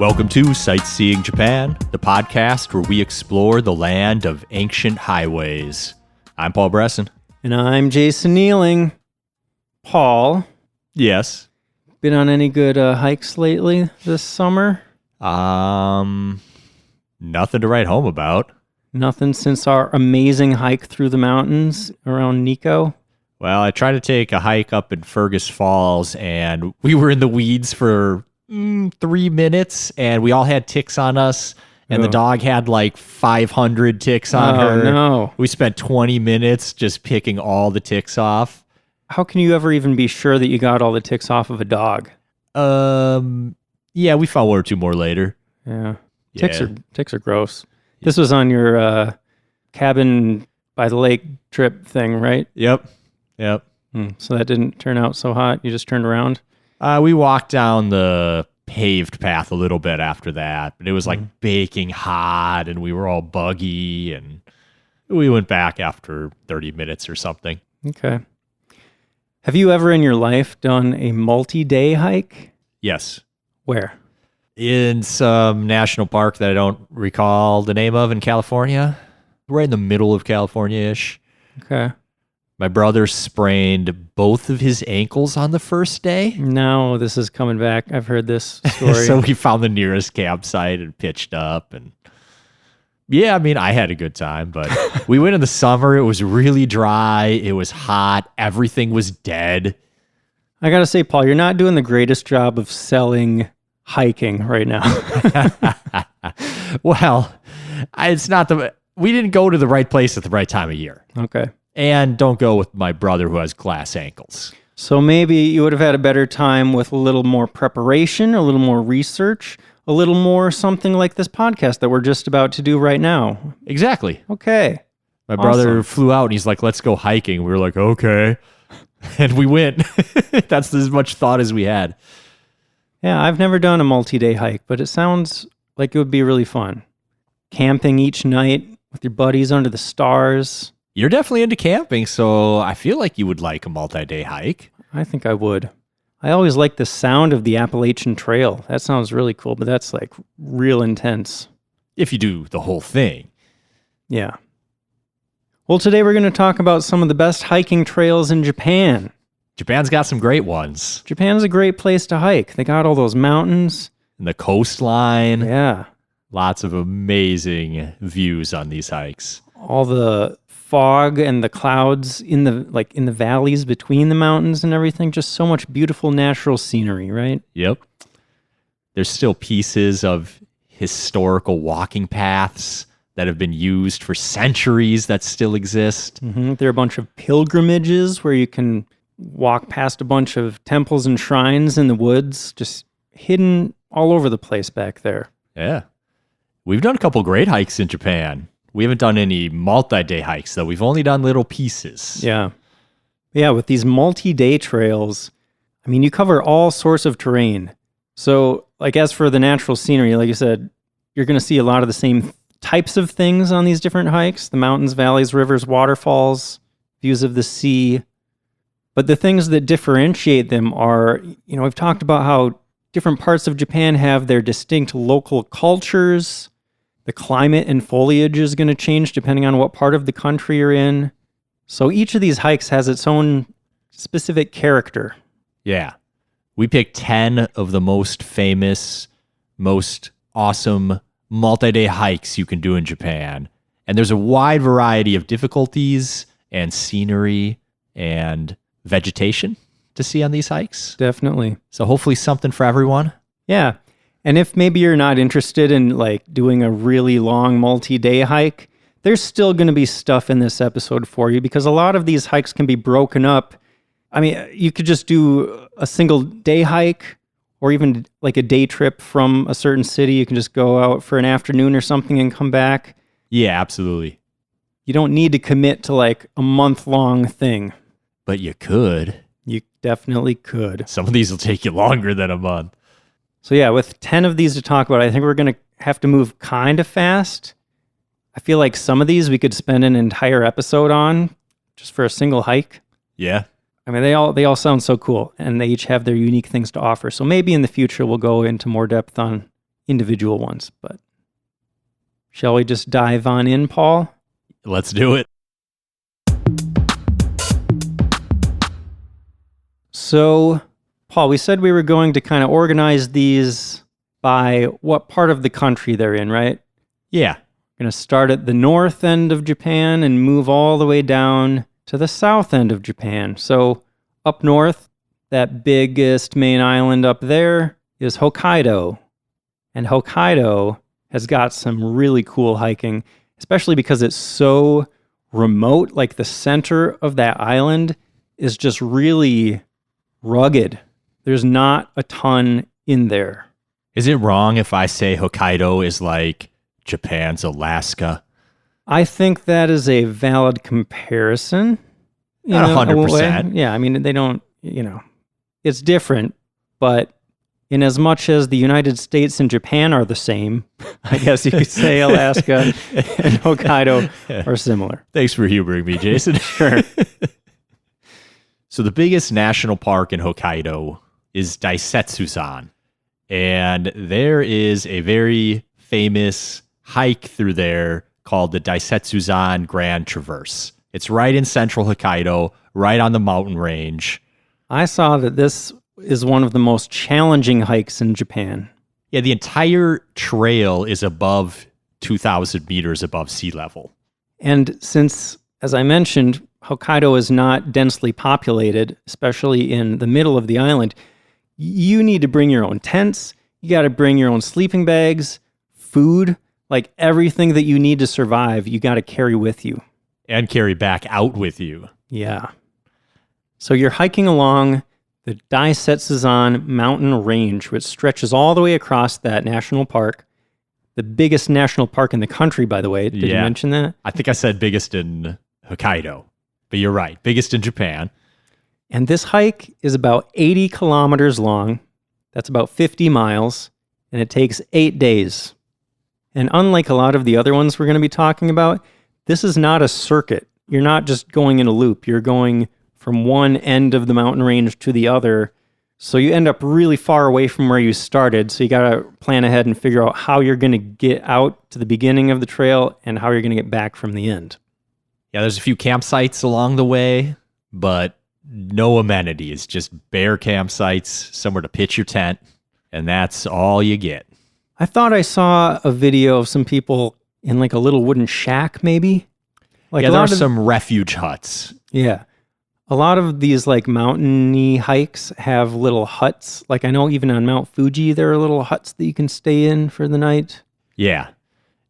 Welcome to Sightseeing Japan, the podcast where we explore the land of ancient highways. I'm Paul Bresson. And I'm Jason Nealing. Paul. Yes. Been on any good hikes lately this summer? Nothing to write home about. Nothing since our amazing hike through the mountains around Nikko? Well, I tried to take a hike up in Fergus Falls, and we were in the weeds for 3 minutes, and we all had ticks on us, and the dog had like 500 ticks on her. No. We spent 20 minutes just picking all the ticks off. How can you ever even be sure that you got all the ticks off of a dog? Yeah, we found one or two more later. Yeah. Yeah. Ticks are gross. This was on your cabin by the lake trip thing, right? Yep. So that didn't turn out so hot. You just turned around? We walked down the paved path a little bit after that, but it was like baking hot and we were all buggy, and we went back after 30 minutes or something. Okay. Have you ever in your life done a multi-day hike? Yes. Where? In some national park that I don't recall the name of in California. Right in the middle of California-ish. Okay. My brother sprained both of his ankles on the first day. No, this is coming back. I've heard this story. So we found the nearest campsite and pitched up. And yeah, I mean, I had a good time, but we went in the summer. It was really dry. It was hot. Everything was dead. I got to say, Paul, you're not doing the greatest job of selling hiking right now. Well, we didn't go to the right place at the right time of year. Okay. And don't go with my brother who has glass ankles. So maybe you would have had a better time with a little more preparation, a little more research, a little more something like this podcast that we're just about to do right now. Exactly. Okay. My brother flew out and he's like, let's go hiking. We were like, okay. And we went. That's as much thought as we had. Yeah, I've never done a multi-day hike, but it sounds like it would be really fun. Camping each night with your buddies under the stars. You're definitely into camping, so I feel like you would like a multi-day hike. I think I would. I always like the sound of the Appalachian Trail. That sounds really cool, but that's like real intense. If you do the whole thing. Yeah. Well, today we're going to talk about some of the best hiking trails in Japan. Japan's got some great ones. Japan's a great place to hike. They got all those mountains. And the coastline. Yeah. Lots of amazing views on these hikes. All the fog and the clouds in the valleys between the mountains and everything. Just so much beautiful natural scenery, right? Yep. There's still pieces of historical walking paths that have been used for centuries that still exist. Mm-hmm. There are a bunch of pilgrimages where you can walk past a bunch of temples and shrines in the woods, just hidden all over the place back there. Yeah. We've done a couple great hikes in Japan. We haven't done any multi-day hikes, though. We've only done little pieces. Yeah. Yeah, with these multi-day trails, I mean, you cover all sorts of terrain. So, like, as for the natural scenery, like you said, you're going to see a lot of the same types of things on these different hikes. The mountains, valleys, rivers, waterfalls, views of the sea. But the things that differentiate them are, we've talked about how different parts of Japan have their distinct local cultures. The climate and foliage is going to change depending on what part of the country you're in. So each of these hikes has its own specific character. Yeah. We picked 10 of the most famous, most awesome multi-day hikes you can do in Japan. And there's a wide variety of difficulties and scenery and vegetation to see on these hikes. Definitely. So hopefully something for everyone. Yeah. And if maybe you're not interested in like doing a really long multi-day hike, there's still going to be stuff in this episode for you because a lot of these hikes can be broken up. I mean, you could just do a single day hike or even like a day trip from a certain city. You can just go out for an afternoon or something and come back. Yeah, absolutely. You don't need to commit to like a month-long thing. But you could. You definitely could. Some of these will take you longer than a month. So yeah, with 10 of these to talk about, I think we're going to have to move kind of fast. I feel like some of these we could spend an entire episode on just for a single hike. Yeah. I mean, they all sound so cool, and they each have their unique things to offer. So maybe in the future we'll go into more depth on individual ones. But shall we just dive on in, Paul? Let's do it. So, Paul, we said we were going to kind of organize these by what part of the country they're in, right? Yeah. We're going to start at the north end of Japan and move all the way down to the south end of Japan. So, up north, that biggest main island up there is Hokkaido. And Hokkaido has got some really cool hiking, especially because it's so remote. Like the center of that island is just really rugged. There's not a ton in there. Is it wrong if I say Hokkaido is like Japan's Alaska? I think that is a valid comparison. Not 100%. Yeah, I mean, they don't, it's different, but in as much as the United States and Japan are the same, I guess you could say Alaska and Hokkaido are similar. Thanks for humoring me, Jason. Sure. So the biggest national park in Hokkaido is Daisetsuzan. And there is a very famous hike through there called the Daisetsuzan Grand Traverse. It's right in central Hokkaido, right on the mountain range. I saw that this is one of the most challenging hikes in Japan. Yeah, the entire trail is above 2,000 meters above sea level. And since, as I mentioned, Hokkaido is not densely populated, especially in the middle of the island, you need to bring your own tents. You got to bring your own sleeping bags, food, like everything that you need to survive, you got to carry with you. And carry back out with you. Yeah. So you're hiking along the Daisetsuzan mountain range, which stretches all the way across that national park. The biggest national park in the country, by the way. Did you mention that? I think I said biggest in Hokkaido, but you're right. Biggest in Japan. And this hike is about 80 kilometers long. That's about 50 miles, and it takes 8 days. And unlike a lot of the other ones we're going to be talking about, this is not a circuit. You're not just going in a loop. You're going from one end of the mountain range to the other. So you end up really far away from where you started. So you got to plan ahead and figure out how you're going to get out to the beginning of the trail and how you're going to get back from the end. Yeah, there's a few campsites along the way, but no amenities, just bare campsites, somewhere to pitch your tent, and that's all you get. I thought I saw a video of some people in like a little wooden shack, maybe? Like there are some refuge huts. Yeah. A lot of these like mountainy hikes have little huts. Like I know even on Mount Fuji, there are little huts that you can stay in for the night. Yeah.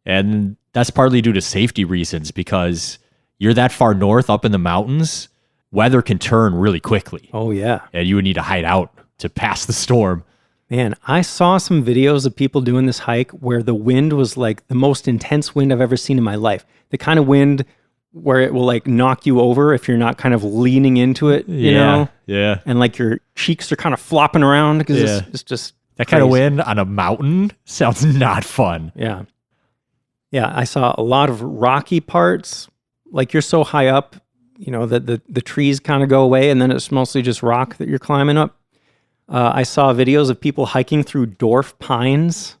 And that's partly due to safety reasons because you're that far north up in the mountains, weather can turn really quickly. Oh, yeah. And you would need to hide out to pass the storm. Man, I saw some videos of people doing this hike where the wind was like the most intense wind I've ever seen in my life. The kind of wind where it will like knock you over if you're not kind of leaning into it, you know? Yeah. And like your cheeks are kind of flopping around because it's just that kind of wind on a mountain sounds not fun. Yeah. Yeah, I saw a lot of rocky parts. Like you're so high up, that the trees kind of go away and then it's mostly just rock that you're climbing up. I saw videos of people hiking through dwarf pines.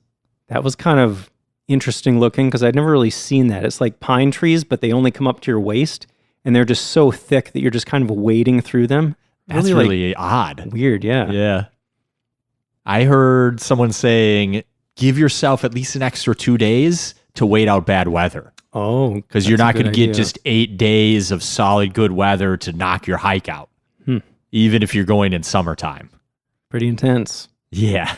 That was kind of interesting looking because I'd never really seen that. It's like pine trees, but they only come up to your waist and they're just so thick that you're just kind of wading through them. That's really odd. Weird, yeah. Yeah. I heard someone saying, give yourself at least an extra 2 days to wait out bad weather. Oh, because you're not going to get just 8 days of solid good weather to knock your hike out, even if you're going in summertime. Pretty intense. Yeah.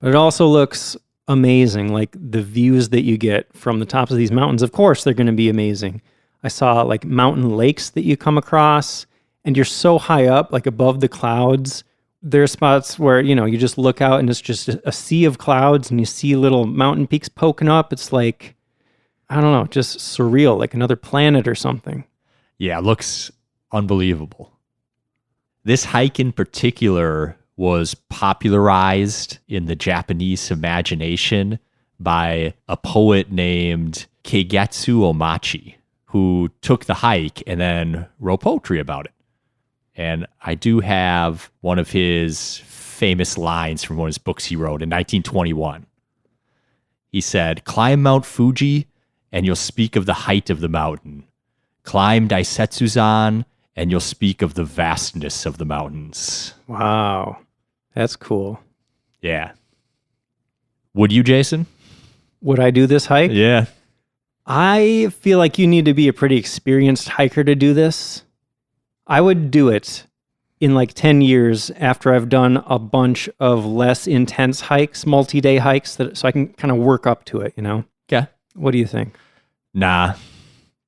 But it also looks amazing. Like the views that you get from the tops of these mountains, of course, they're going to be amazing. I saw like mountain lakes that you come across and you're so high up, like above the clouds. There are spots where, you just look out and it's just a sea of clouds and you see little mountain peaks poking up. It's like, I don't know, just surreal, like another planet or something. Yeah, it looks unbelievable. This hike in particular was popularized in the Japanese imagination by a poet named Keigetsu Omachi, who took the hike and then wrote poetry about it. And I do have one of his famous lines from one of his books he wrote in 1921. He said, climb Mount Fuji and you'll speak of the height of the mountain. Climb Daisetsuzan and you'll speak of the vastness of the mountains. Wow. That's cool. Yeah. Would you, Jason? Would I do this hike? Yeah. I feel like you need to be a pretty experienced hiker to do this. I would do it in like 10 years after I've done a bunch of less intense hikes, multi-day hikes, so I can kind of work up to it, you know? Okay. What do you think? Nah.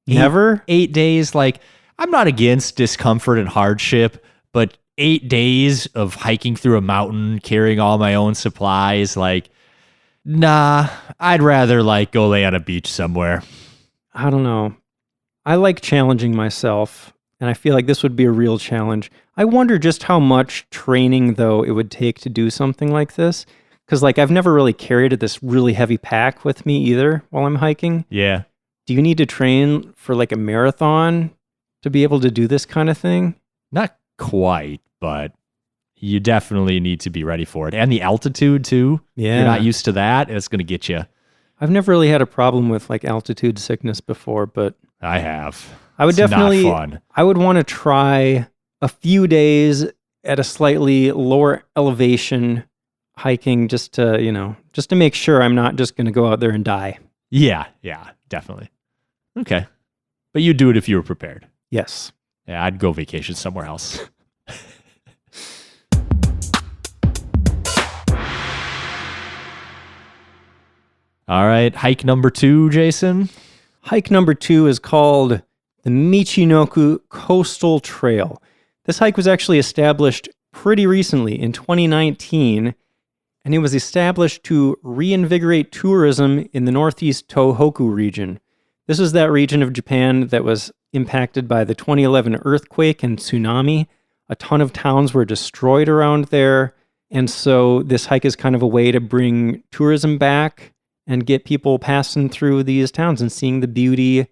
Never? 8 days, like, I'm not against discomfort and hardship, but 8 days of hiking through a mountain, carrying all my own supplies, like, nah, I'd rather like go lay on a beach somewhere. I don't know. I like challenging myself, and I feel like this would be a real challenge. I wonder just how much training, though, it would take to do something like this. Because, like, I've never really carried this really heavy pack with me either while I'm hiking. Yeah. Do you need to train for, like, a marathon to be able to do this kind of thing? Not quite, but you definitely need to be ready for it. And the altitude, too. Yeah. If you're not used to that, it's going to get you. I've never really had a problem with, like, altitude sickness before, but I have. I would definitely, not fun. I would want to try a few days at a slightly lower elevation hiking just to, you know, just to make sure I'm not just going to go out there and die. Yeah, definitely. Okay. But you'd do it if you were prepared. Yes. Yeah, I'd go vacation somewhere else. All right, hike number 2, Jason. Hike number 2 is called the Michinoku Coastal Trail. This hike was actually established pretty recently in 2019, and it was established to reinvigorate tourism in the northeast Tohoku region. This is that region of Japan that was impacted by the 2011 earthquake and tsunami. A ton of towns were destroyed around there, and so this hike is kind of a way to bring tourism back and get people passing through these towns and seeing the beauty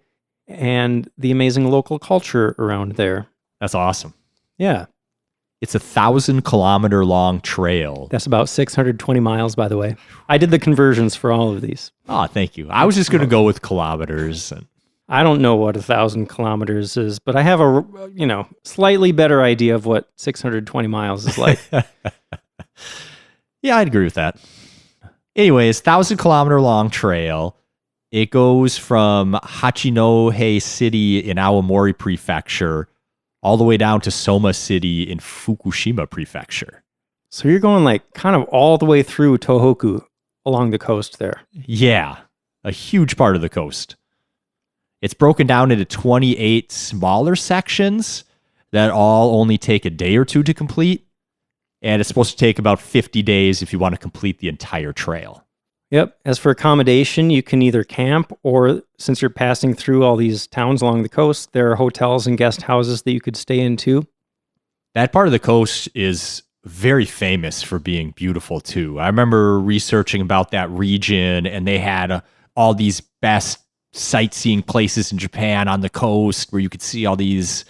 and the amazing local culture around there. That's awesome. Yeah. It's 1,000-kilometer long trail. That's about 620 miles, by the way. I did the conversions for all of these. Oh, thank you. I was just going to go with kilometers. I don't know what 1,000 kilometers is, but I have a, you know, slightly better idea of what 620 miles is like. Yeah, I'd agree with that. Anyways, 1,000-kilometer long trail. It goes from Hachinohe City in Aomori Prefecture all the way down to Soma City in Fukushima Prefecture. So you're going like kind of all the way through Tohoku along the coast there. Yeah, a huge part of the coast. It's broken down into 28 smaller sections that all only take a day or two to complete. And it's supposed to take about 50 days if you want to complete the entire trail. Yep. As for accommodation, you can either camp or, since you're passing through all these towns along the coast, there are hotels and guest houses that you could stay in too. That part of the coast is very famous for being beautiful too. I remember researching about that region, and they had all these best sightseeing places in Japan on the coast where you could see all these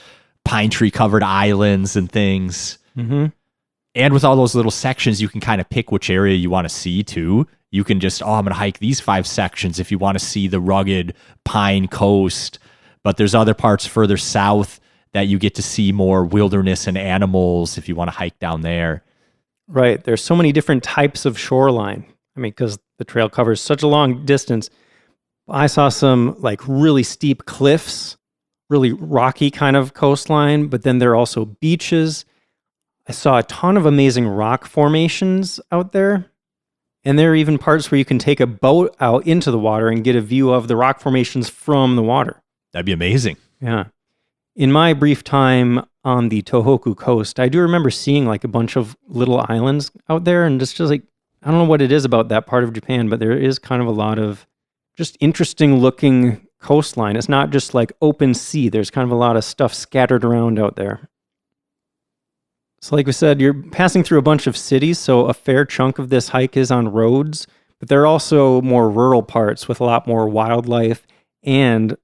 pine tree covered islands and things. Mm-hmm. And with all those little sections, you can kind of pick which area you want to see too. You can just, I'm going to hike these 5 sections if you want to see the rugged pine coast. But there's other parts further south that you get to see more wilderness and animals if you want to hike down there. Right. There's so many different types of shoreline. I mean, because the trail covers such a long distance. I saw some like really steep cliffs, really rocky kind of coastline, but then there are also beaches. I saw a ton of amazing rock formations out there. And there are even parts where you can take a boat out into the water and get a view of the rock formations from the water. That'd be amazing. Yeah. In my brief time on the Tohoku coast, I do remember seeing like a bunch of little islands out there, and just like, I don't know what it is about that part of Japan, but there is kind of a lot of just interesting looking coastline. It's not just like open sea. There's kind of a lot of stuff scattered around out there. So like we said, you're passing through a bunch of cities, so a fair chunk of this hike is on roads, but there are also more rural parts with a lot more wildlife, and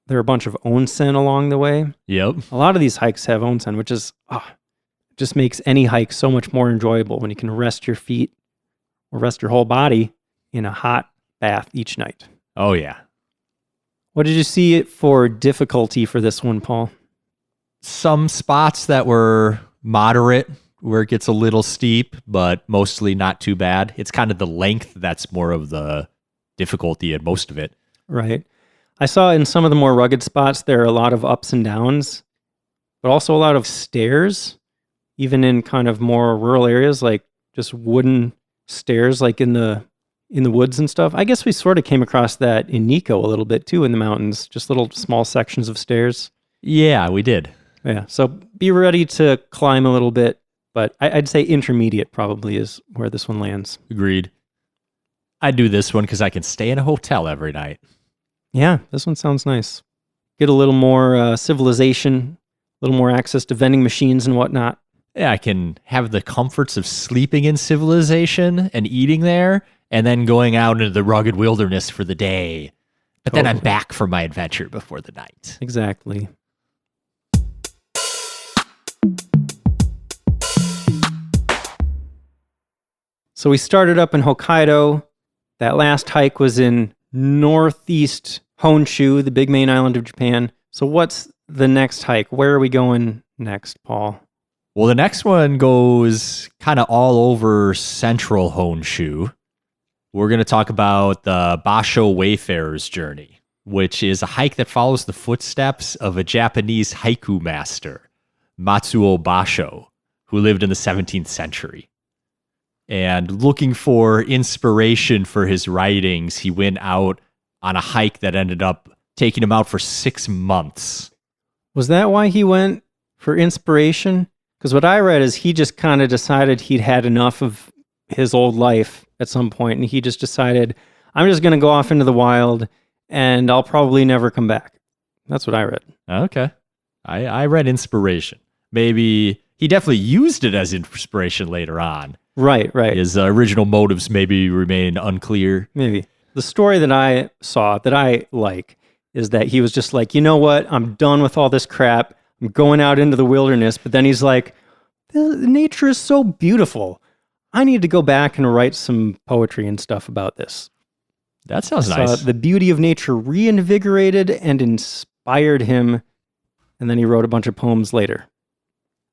there are a bunch of onsen along the way. Yep. A lot of these hikes have onsen, which is just makes any hike so much more enjoyable when you can rest your feet or rest your whole body in a hot bath each night. Oh, yeah. What did you see for difficulty for this one, Paul? Some spots that were moderate where it gets a little steep, but mostly not too bad. It's kind of the length that's more of the difficulty in most of it. Right. I saw in some of the more rugged spots, there are a lot of ups and downs, but also a lot of stairs, even in kind of more rural areas, like just wooden stairs, like in the woods and stuff. I guess we sort of came across that in Nikko a little bit too, in the mountains, just little small sections of stairs. Yeah, we did. Yeah. So be ready to climb a little bit, but I'd say intermediate probably is where this one lands. Agreed. I do this one because I can stay in a hotel every night. Yeah, this one sounds nice. Get a little more civilization, a little more access to vending machines and whatnot. Yeah, I can have the comforts of sleeping in civilization and eating there, and then going out into the rugged wilderness for the day. But then I'm back for my adventure before the night. Exactly. So we started up in Hokkaido. That last hike was in northeast Honshu, the big main island of Japan. So what's the next hike? Where are we going next, Paul? Well, the next one goes kind of all over central Honshu. We're going to talk about the Basho Wayfarer's Journey, which is a hike that follows the footsteps of a Japanese haiku master, Matsuo Basho, who lived in the 17th century. And looking for inspiration for his writings, he went out on a hike that ended up taking him out for 6 months. Was that why he went for inspiration? Because what I read is he just kind of decided he'd had enough of his old life at some point, and he just decided, I'm just going to go off into the wild, and I'll probably never come back. That's what I read. Okay. I read inspiration. Maybe he definitely used it as inspiration later on. Right. His original motives maybe remain unclear. Maybe. The story that I saw that I like is that he was just like, you know what? I'm done with all this crap. I'm going out into the wilderness. But then he's like, the nature is so beautiful. I need to go back and write some poetry and stuff about this. That sounds nice. The beauty of nature reinvigorated and inspired him. And then he wrote a bunch of poems later.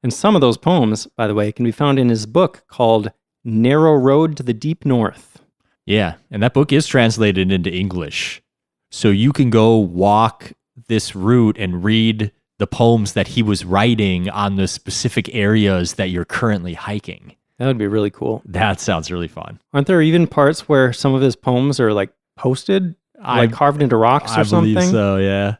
And some of those poems, by the way, can be found in his book called Narrow Road to the Deep North. Yeah, and that book is translated into English. So you can go walk this route and read the poems that he was writing on the specific areas that you're currently hiking. That would be really cool. That sounds really fun. Aren't there even parts where some of his poems are like posted, like carved into rocks or something? I believe so, yeah.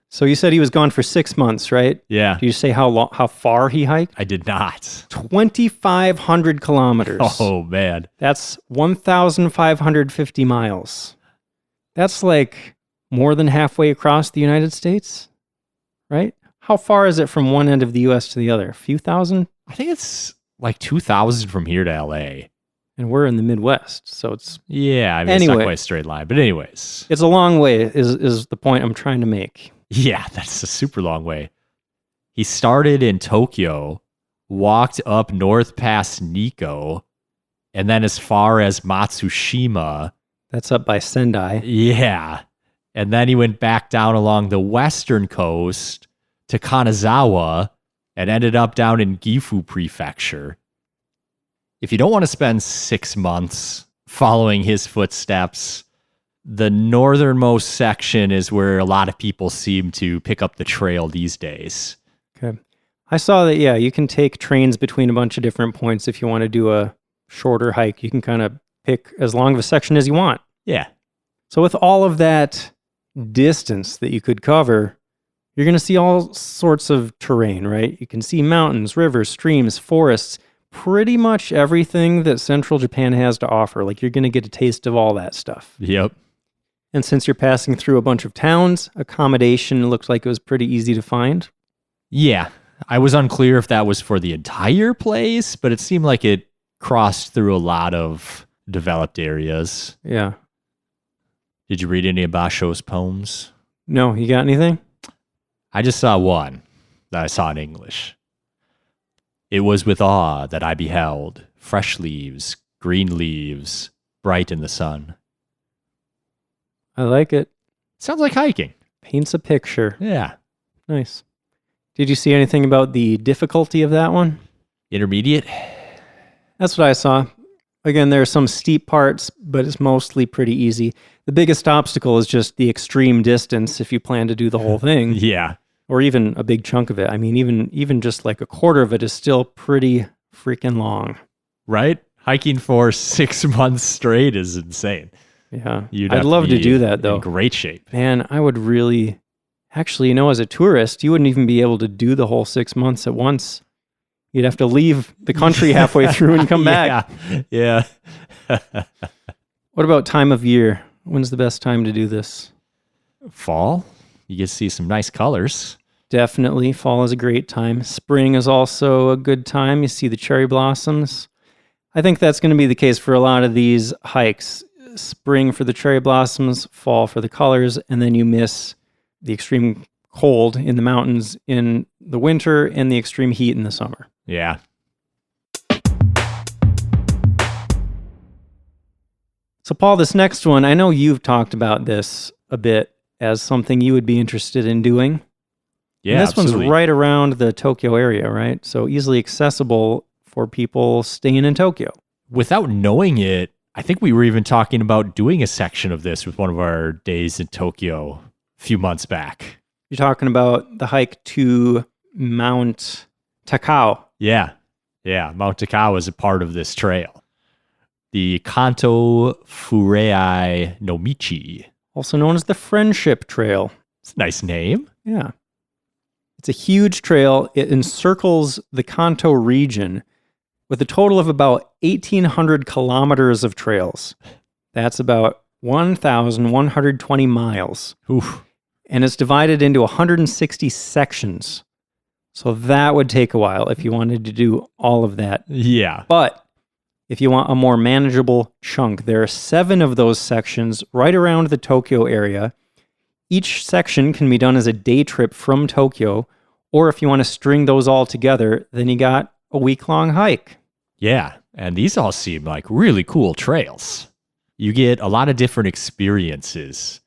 So you said he was gone for 6 months, right? Yeah. Did you say how far he hiked? I did not. 2,500 kilometers. Oh, man. That's 1,550 miles. That's like more than halfway across the United States, right? How far is it from one end of the U.S. to the other? A few thousand? I think it's like 2,000 from here to L.A. And we're in the Midwest, so it's... Yeah, I mean, it's not quite a straight line. But anyways. It's a long way is the point I'm trying to make. Yeah, that's a super long way. He started in Tokyo, walked up north past Nikko, and then as far as Matsushima. That's up by Sendai. Yeah. And then he went back down along the western coast to Kanazawa and ended up down in Gifu Prefecture. If you don't want to spend 6 months following his footsteps, the northernmost section is where a lot of people seem to pick up the trail these days. Okay. I saw that, yeah, you can take trains between a bunch of different points if you want to do a shorter hike. You can kind of pick as long of a section as you want. Yeah. So with all of that distance that you could cover, you're going to see all sorts of terrain, right? You can see mountains, rivers, streams, forests, pretty much everything that central Japan has to offer. Like you're going to get a taste of all that stuff. Yep. And since you're passing through a bunch of towns, accommodation looked like it was pretty easy to find. Yeah. I was unclear if that was for the entire place, but it seemed like it crossed through a lot of developed areas. Yeah. Did you read any of Basho's poems? No, you got anything? I just saw one that I saw in English. It was with awe that I beheld fresh leaves, green leaves, bright in the sun. I like it. Sounds like hiking. Paints a picture. Yeah. Nice. Did you see anything about the difficulty of that one? Intermediate? That's what I saw. Again, there are some steep parts, but it's mostly pretty easy. The biggest obstacle is just the extreme distance if you plan to do the whole thing. Yeah. Or even a big chunk of it. I mean, even just like a quarter of it is still pretty freaking long. Right? Hiking for 6 months straight is insane. Yeah. I'd love to do that, though. In great shape. Man, I would really... Actually, as a tourist, you wouldn't even be able to do the whole 6 months at once. You'd have to leave the country halfway through and come back. Yeah. What about time of year? When's the best time to do this? Fall. You get to see some nice colors. Definitely. Fall is a great time. Spring is also a good time. You see the cherry blossoms. I think that's going to be the case for a lot of these hikes. Spring for the cherry blossoms, fall for the colors, and then you miss the extreme cold in the mountains in the winter and the extreme heat in the summer. Yeah. So, Paul, this next one, I know you've talked about this a bit as something you would be interested in doing. Yeah, and this absolutely. one's right around the Tokyo area, right? So easily accessible for people staying in Tokyo. Without knowing it, I think we were even talking about doing a section of this with one of our days in Tokyo a few months back. You're talking about the hike to Mount Takao. Yeah. Yeah. Mount Takao is a part of this trail. The Kanto Fureai no Michi. Also known as the Friendship Trail. It's a nice name. Yeah. It's a huge trail. It encircles the Kanto region with a total of about 1,800 kilometers of trails. That's about 1,120 miles. Oof. And it's divided into 160 sections. So that would take a while if you wanted to do all of that. Yeah. But if you want a more manageable chunk, there are 7 of those sections right around the Tokyo area. Each section can be done as a day trip from Tokyo, or if you want to string those all together, then you got a week-long hike. Yeah. And these all seem like really cool trails. You get a lot of different experiences.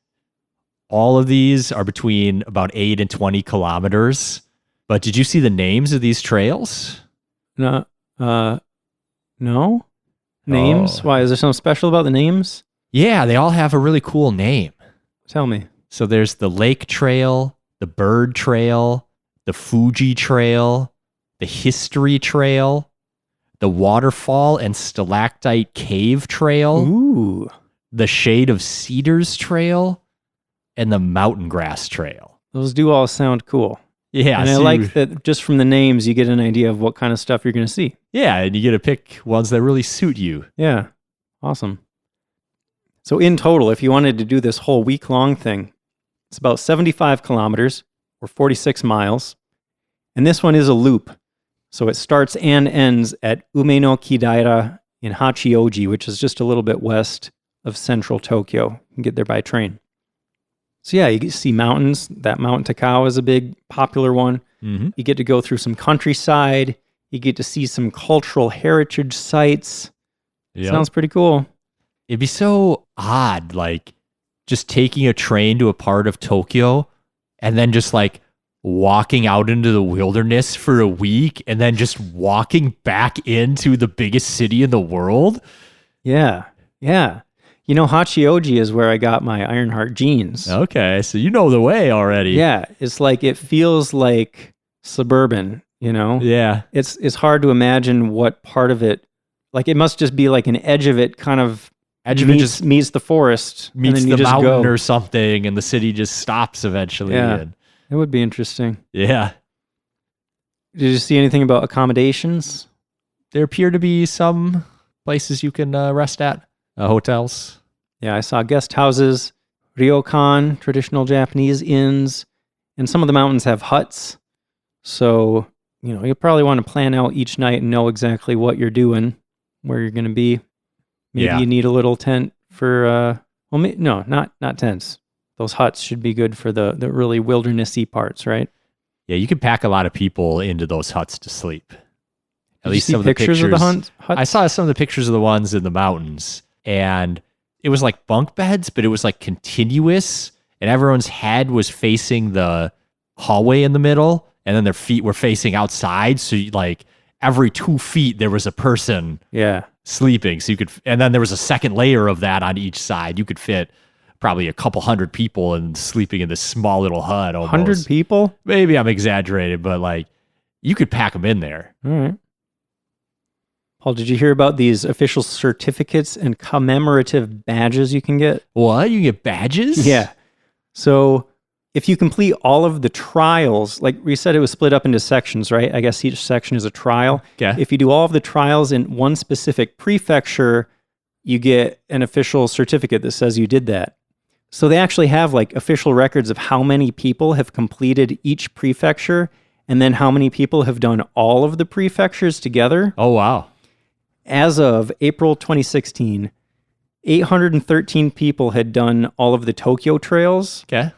All of these are between about 8 and 20 kilometers. But did you see the names of these trails? No. Names? Oh. Why? Is there something special about the names? Yeah, they all have a really cool name. Tell me. So there's the Lake Trail, the Bird Trail, the Fuji Trail, the History Trail, the Waterfall and Stalactite Cave Trail, Ooh. the Shade of Cedars Trail, and the Mountain Grass Trail. Those do all sound cool. Yeah. And I like that just from the names, you get an idea of what kind of stuff you're going to see. Yeah, and you get to pick ones that really suit you. Yeah. Awesome. So in total, if you wanted to do this whole week-long thing, it's about 75 kilometers or 46 miles. And this one is a loop. So it starts and ends at Umeno-Kidaira in Hachioji, which is just a little bit west of central Tokyo. You can get there by train. So yeah, you get to see mountains. That Mount Takao is a big popular one. Mm-hmm. You get to go through some countryside. You get to see some cultural heritage sites. Yep. Sounds pretty cool. It'd be so odd, like just taking a train to a part of Tokyo and then just like walking out into the wilderness for a week and then just walking back into the biggest city in the world. Yeah. Yeah. You know, Hachioji is where I got my Ironheart jeans. Okay, so you know the way already. Yeah. It's like, it feels like suburban, you know? Yeah. It's hard to imagine what part of it, like it must just be like an edge of it kind of Edge of it just meets the forest. meets and then you the just mountain go. or something and the city just stops eventually. Yeah. And, It would be interesting. yeah. Did you see anything about accommodations? There appear to be some places you can rest at, hotels. Yeah, I saw guest houses, ryokan, traditional Japanese inns, and some of the mountains have huts. So, you know, you'll probably want to plan out each night and know exactly what you're doing, where you're going to be. Maybe Yeah. you need a little tent for, no, not tents. Those huts should be good for the really wildernessy parts, right? Yeah, you can pack a lot of people into those huts to sleep. At Did least you see some of the pictures of the huts? I saw some of the pictures of the ones in the mountains, and it was like bunk beds, but it was like continuous, and everyone's head was facing the hallway in the middle, and then their feet were facing outside. So like every 2 feet there was a person sleeping. So you could, and then there was a second layer of that on each side. You could fit probably a couple hundred people and sleeping in this small little hut. 100 people? Maybe I'm exaggerating, but like you could pack them in there. All right. Paul, did you hear about these official certificates and commemorative badges you can get? What? You get badges? Yeah. So if you complete all of the trials, like we said, it was split up into sections, right? I guess each section is a trial. Okay. If you do all of the trials in one specific prefecture, you get an official certificate that says you did that. So they actually have like official records of how many people have completed each prefecture and then how many people have done all of the prefectures together. Oh, wow. As of April 2016, 813 people had done all of the Tokyo trails. Okay.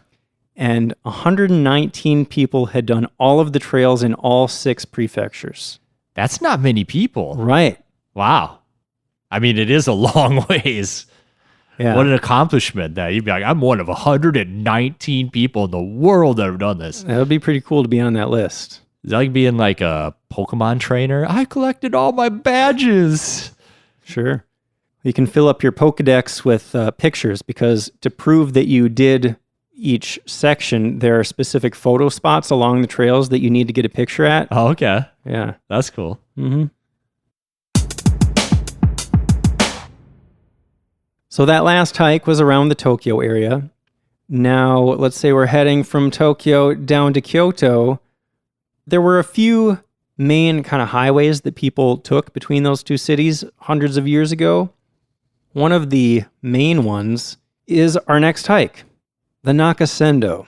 And 119 people had done all of the trails in all 6 prefectures. That's not many people. Right. Wow. I mean, it is a long ways. Yeah. What an accomplishment that you'd be like, I'm one of 119 people in the world that have done this. That would be pretty cool to be on that list. Is that like being like a Pokemon trainer? I collected all my badges. Sure. You can fill up your Pokedex with pictures because to prove that you did each section, there are specific photo spots along the trails that you need to get a picture at. Oh, okay. Yeah. That's cool. Mm-hmm. So that last hike was around the Tokyo area. Now, let's say we're heading from Tokyo down to Kyoto. There were a few main kind of highways that people took between those two cities hundreds of years ago. One of the main ones is our next hike, the Nakasendo.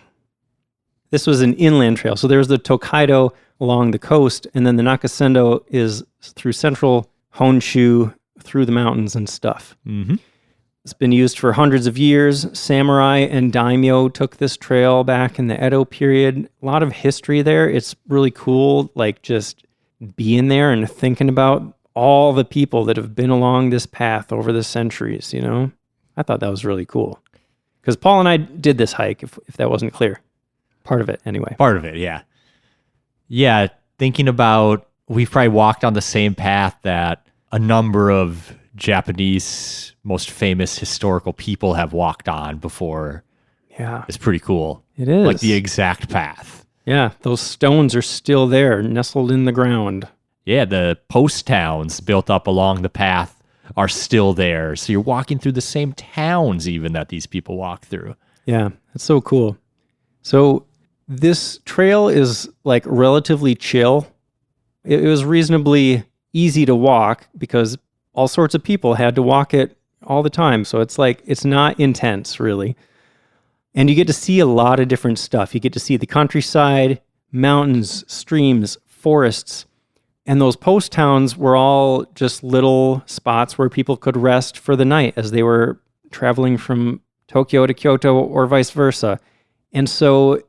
This was an inland trail. So there's the Hokkaido along the coast, and then the Nakasendo is through central Honshu, through the mountains and stuff. Mm-hmm. It's been used for hundreds of years. Samurai and daimyo took this trail back in the Edo period. A lot of history there. It's really cool, like just being there and thinking about all the people that have been along this path over the centuries, you know? I thought that was really cool. Because Paul and I did this hike, if that wasn't clear. Part of it, anyway. Part of it, yeah. Yeah, thinking about, we've probably walked on the same path that a number of Japanese most famous historical people have walked on before. Yeah. It's pretty cool. It is. Like the exact path. Yeah, those stones are still there, nestled in the ground. Yeah, the post towns built up along the path are still there. So you're walking through the same towns even that these people walk through. Yeah, that's so cool. So this trail is like relatively chill. It was reasonably easy to walk because all sorts of people had to walk it all the time. So it's like, it's not intense really. And you get to see a lot of different stuff. You get to see the countryside, mountains, streams, forests. And those post towns were all just little spots where people could rest for the night as they were traveling from Tokyo to Kyoto or vice versa. And so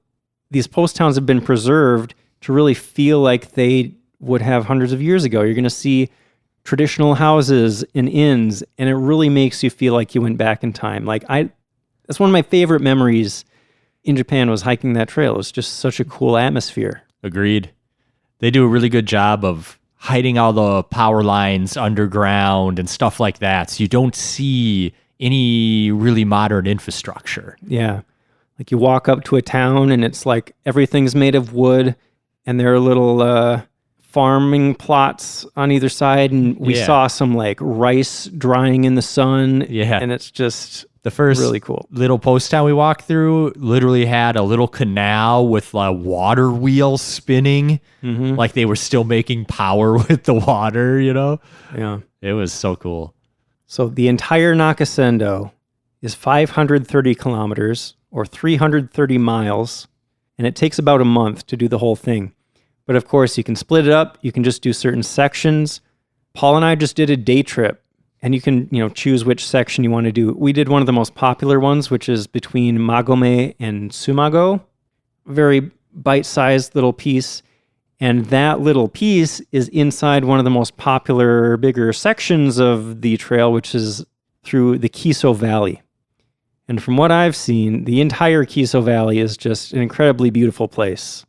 these post towns have been preserved to really feel like they would have hundreds of years ago. You're going to see traditional houses and inns, and it really makes you feel like you went back in time. That's one of my favorite memories in Japan was hiking that trail. It was just such a cool atmosphere. Agreed. They do a really good job of hiding all the power lines underground and stuff like that, so you don't see any really modern infrastructure. Yeah. Like you walk up to a town and it's like everything's made of wood and there are little farming plots on either side, and we saw some like rice drying in the sun. Yeah. And it's just the first really cool. Little post town we walked through literally had a little canal with a water wheel spinning. Mm-hmm. Like they were still making power with the water, you know? Yeah. It was so cool. So the entire Nakasendo is 530 kilometers or 330 miles, and it takes about a month to do the whole thing. But of course, you can split it up. You can just do certain sections. Paul and I just did a day trip, and you can, choose which section you want to do. We did one of the most popular ones, which is between Magome and Sumago. Very bite-sized little piece. And that little piece is inside one of the most popular, bigger sections of the trail, which is through the Kiso Valley. And from what I've seen, the entire Kiso Valley is just an incredibly beautiful place.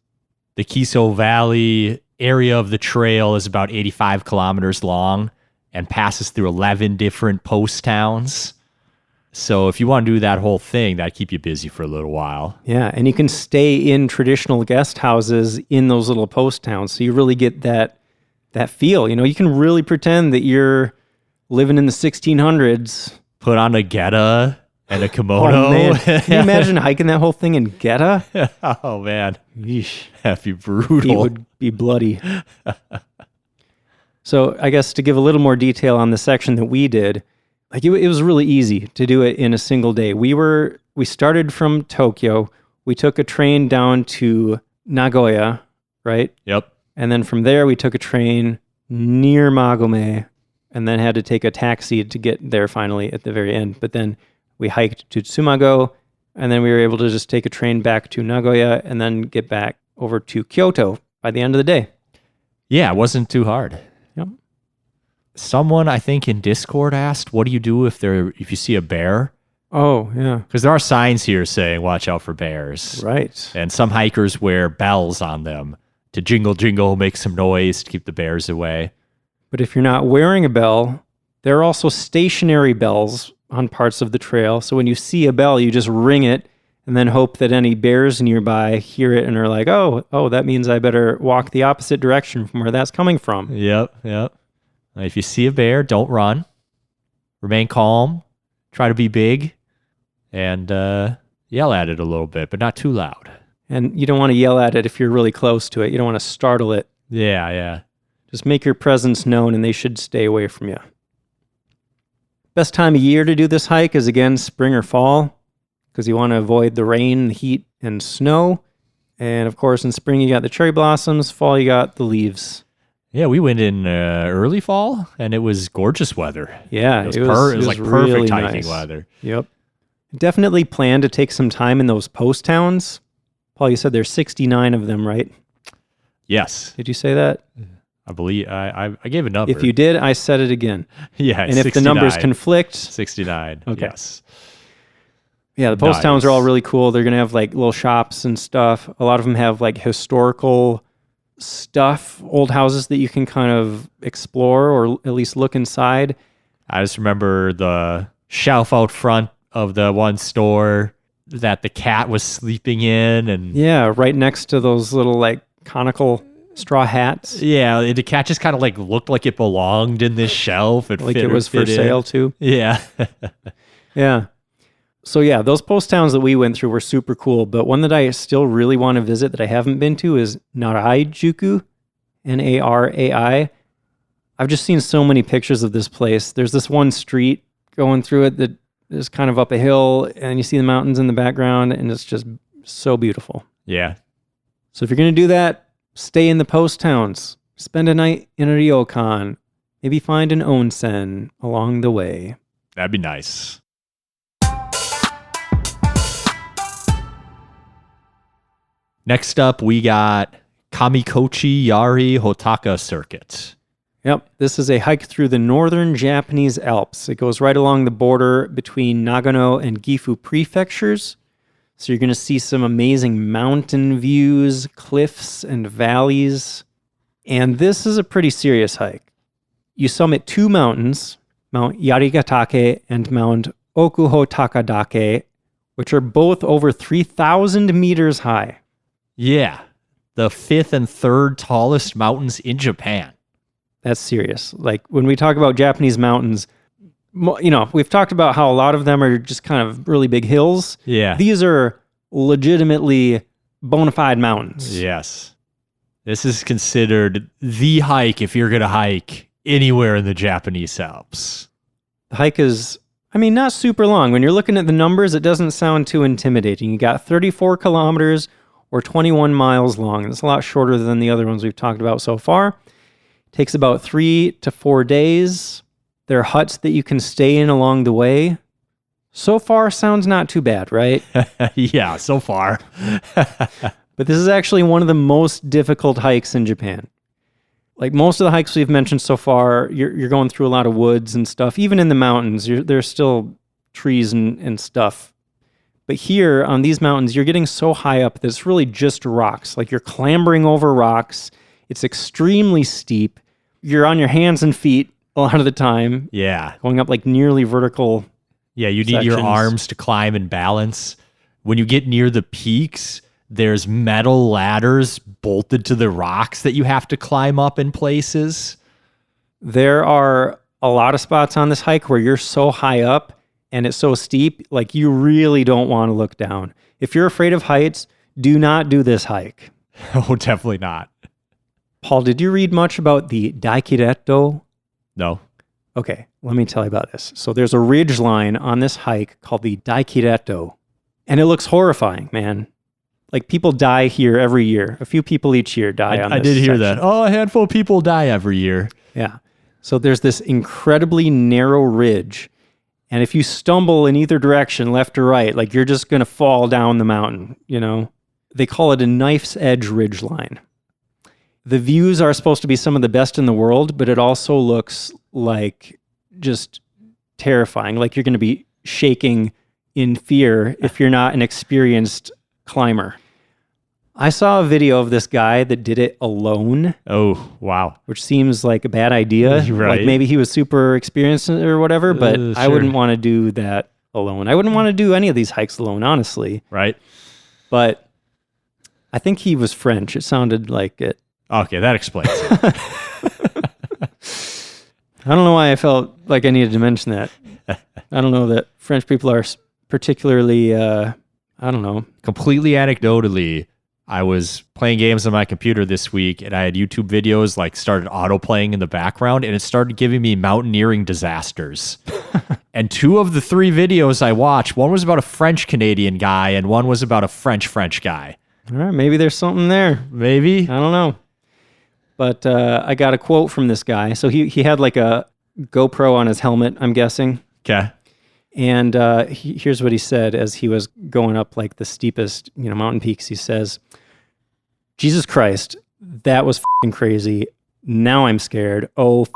The Kiso Valley area of the trail is about 85 kilometers long and passes through 11 different post towns. So if you want to do that whole thing, that'd keep you busy for a little while. Yeah, and you can stay in traditional guest houses in those little post towns. So you really get that feel. You can really pretend that you're living in the 1600s. Put on a geta and a kimono. Oh, man. Can you imagine hiking that whole thing in geta? Oh, man. Yeesh. That'd be brutal. It would be bloody. So I guess to give a little more detail on the section that we did, it was really easy to do it in a single day. We started from Tokyo. We took a train down to Nagoya, right? Yep. And then from there, we took a train near Magome and then had to take a taxi to get there finally at the very end. But then we hiked to Tsumago, and then we were able to just take a train back to Nagoya and then get back over to Kyoto by the end of the day. Yeah, it wasn't too hard. Yep. Someone, I think, in Discord asked, what do you do if you see a bear? Oh, yeah. Because there are signs here saying, watch out for bears. Right. And some hikers wear bells on them to jingle, jingle, make some noise to keep the bears away. But if you're not wearing a bell, there are also stationary bells on parts of the trail. So when you see a bell, you just ring it and then hope that any bears nearby hear it and are like, oh, that means I better walk the opposite direction from where that's coming from. Yep. If you see a bear, don't run. Remain calm. Try to be big. And yell at it a little bit, but not too loud. And you don't want to yell at it if you're really close to it. You don't want to startle it. Yeah. Just make your presence known and they should stay away from you. Best time of year to do this hike is, again, spring or fall, because you want to avoid the rain, the heat, and snow. And, of course, in spring, you got the cherry blossoms. Fall, you got the leaves. Yeah, we went in early fall, and it was gorgeous weather. Yeah, it was like perfect really hiking nice. weather. Yep. Definitely plan to take some time in those post towns. Paul, you said there's 69 of them, right? Yes. Did you say that? I believe I gave a number. If you did, I said it again. Yeah, and if the numbers conflict, 69. Okay. Yes. Yeah, the post towns Nice. are all really cool. They're gonna have like little shops and stuff. A lot of them have like historical stuff, old houses that you can kind of explore or at least look inside. I just remember the shelf out front of the one store that the cat was sleeping in, and Yeah, right next to those little like conical straw hats. yeah, the cat just kind of like looked like it belonged in this shelf. Like it was for sale too. Yeah. Yeah. So yeah, those post towns that we went through were super cool, but one that I still really want to visit that I haven't been to is Naraijuku, Narai. I've just seen so many pictures of this place. There's this one street going through it that is kind of up a hill, and you see the mountains in the background, and it's just so beautiful. Yeah. So if you're going to do that, stay in the post towns. Spend a night in a ryokan. Maybe find an onsen along the way. That'd be nice. Next up, we got Kamikochi-Yari-Hotaka Circuit. Yep, this is a hike through the northern Japanese Alps. It goes right along the border between Nagano and Gifu prefectures. So you're going to see some amazing mountain views, cliffs, and valleys. And this is a pretty serious hike. You summit two mountains, Mount Yarigatake and Mount Okuhotakadake, which are both over 3,000 meters high. Yeah. The fifth and third tallest mountains in Japan. That's serious. Like when we talk about Japanese mountains, we've talked about how a lot of them are just kind of really big hills. Yeah. These are legitimately bona fide mountains. Yes. This is considered the hike if you're going to hike anywhere in the Japanese Alps. The hike is, not super long. When you're looking at the numbers, it doesn't sound too intimidating. You got 34 kilometers or 21 miles long. That's a lot shorter than the other ones we've talked about so far. Takes about 3 to 4 days. There are huts that you can stay in along the way. So far, sounds not too bad, right? Yeah, so far. But this is actually one of the most difficult hikes in Japan. Like most of the hikes we've mentioned so far, you're going through a lot of woods and stuff. Even in the mountains, there's still trees and stuff. But here on these mountains, you're getting so high up that it's really just rocks. Like you're clambering over rocks. It's extremely steep. You're on your hands and feet a lot of the time. Yeah. Going up like nearly vertical. Yeah, you need your arms to climb and balance. When you get near the peaks, there's metal ladders bolted to the rocks that you have to climb up in places. There are a lot of spots on this hike where you're so high up and it's so steep, like you really don't want to look down. If you're afraid of heights, do not do this hike. Oh, definitely not. Paul, did you read much about the Daikiretto? No. Okay, let me tell you about this. So there's a ridge line on this hike called the Daikiretto, and it looks horrifying, man. Like people die here every year. A few people each year die on this I did hear section. that. Oh, a handful of people die every year. Yeah. So there's this incredibly narrow ridge. And if you stumble in either direction, left or right, like you're just going to fall down the mountain, you know? They call it a knife's edge ridge line. The views are supposed to be some of the best in the world, but it also looks like just terrifying. Like you're going to be shaking in fear if you're not an experienced climber. I saw a video of this guy that did it alone. Oh, wow. Which seems like a bad idea. Right. Like maybe he was super experienced or whatever, but Sure. I wouldn't want to do that alone. I wouldn't want to do any of these hikes alone, honestly. Right. But I think he was French. It sounded like it. Okay, that explains it. I don't know why I felt like I needed to mention that. I don't know that French people are particularly, I don't know. Completely anecdotally, I was playing games on my computer this week and I had YouTube videos like started auto-playing in the background and it started giving me mountaineering disasters. And 2 of the 3 videos I watched, one was about a French-Canadian guy and one was about a French guy. All right, maybe there's something there. Maybe. I don't know. But I got a quote from this guy. So he had like a GoPro on his helmet, I'm guessing. Okay. And here's what he said as he was going up like the steepest, mountain peaks. He says, "Jesus Christ, that was f***ing crazy. Now I'm scared. Oh,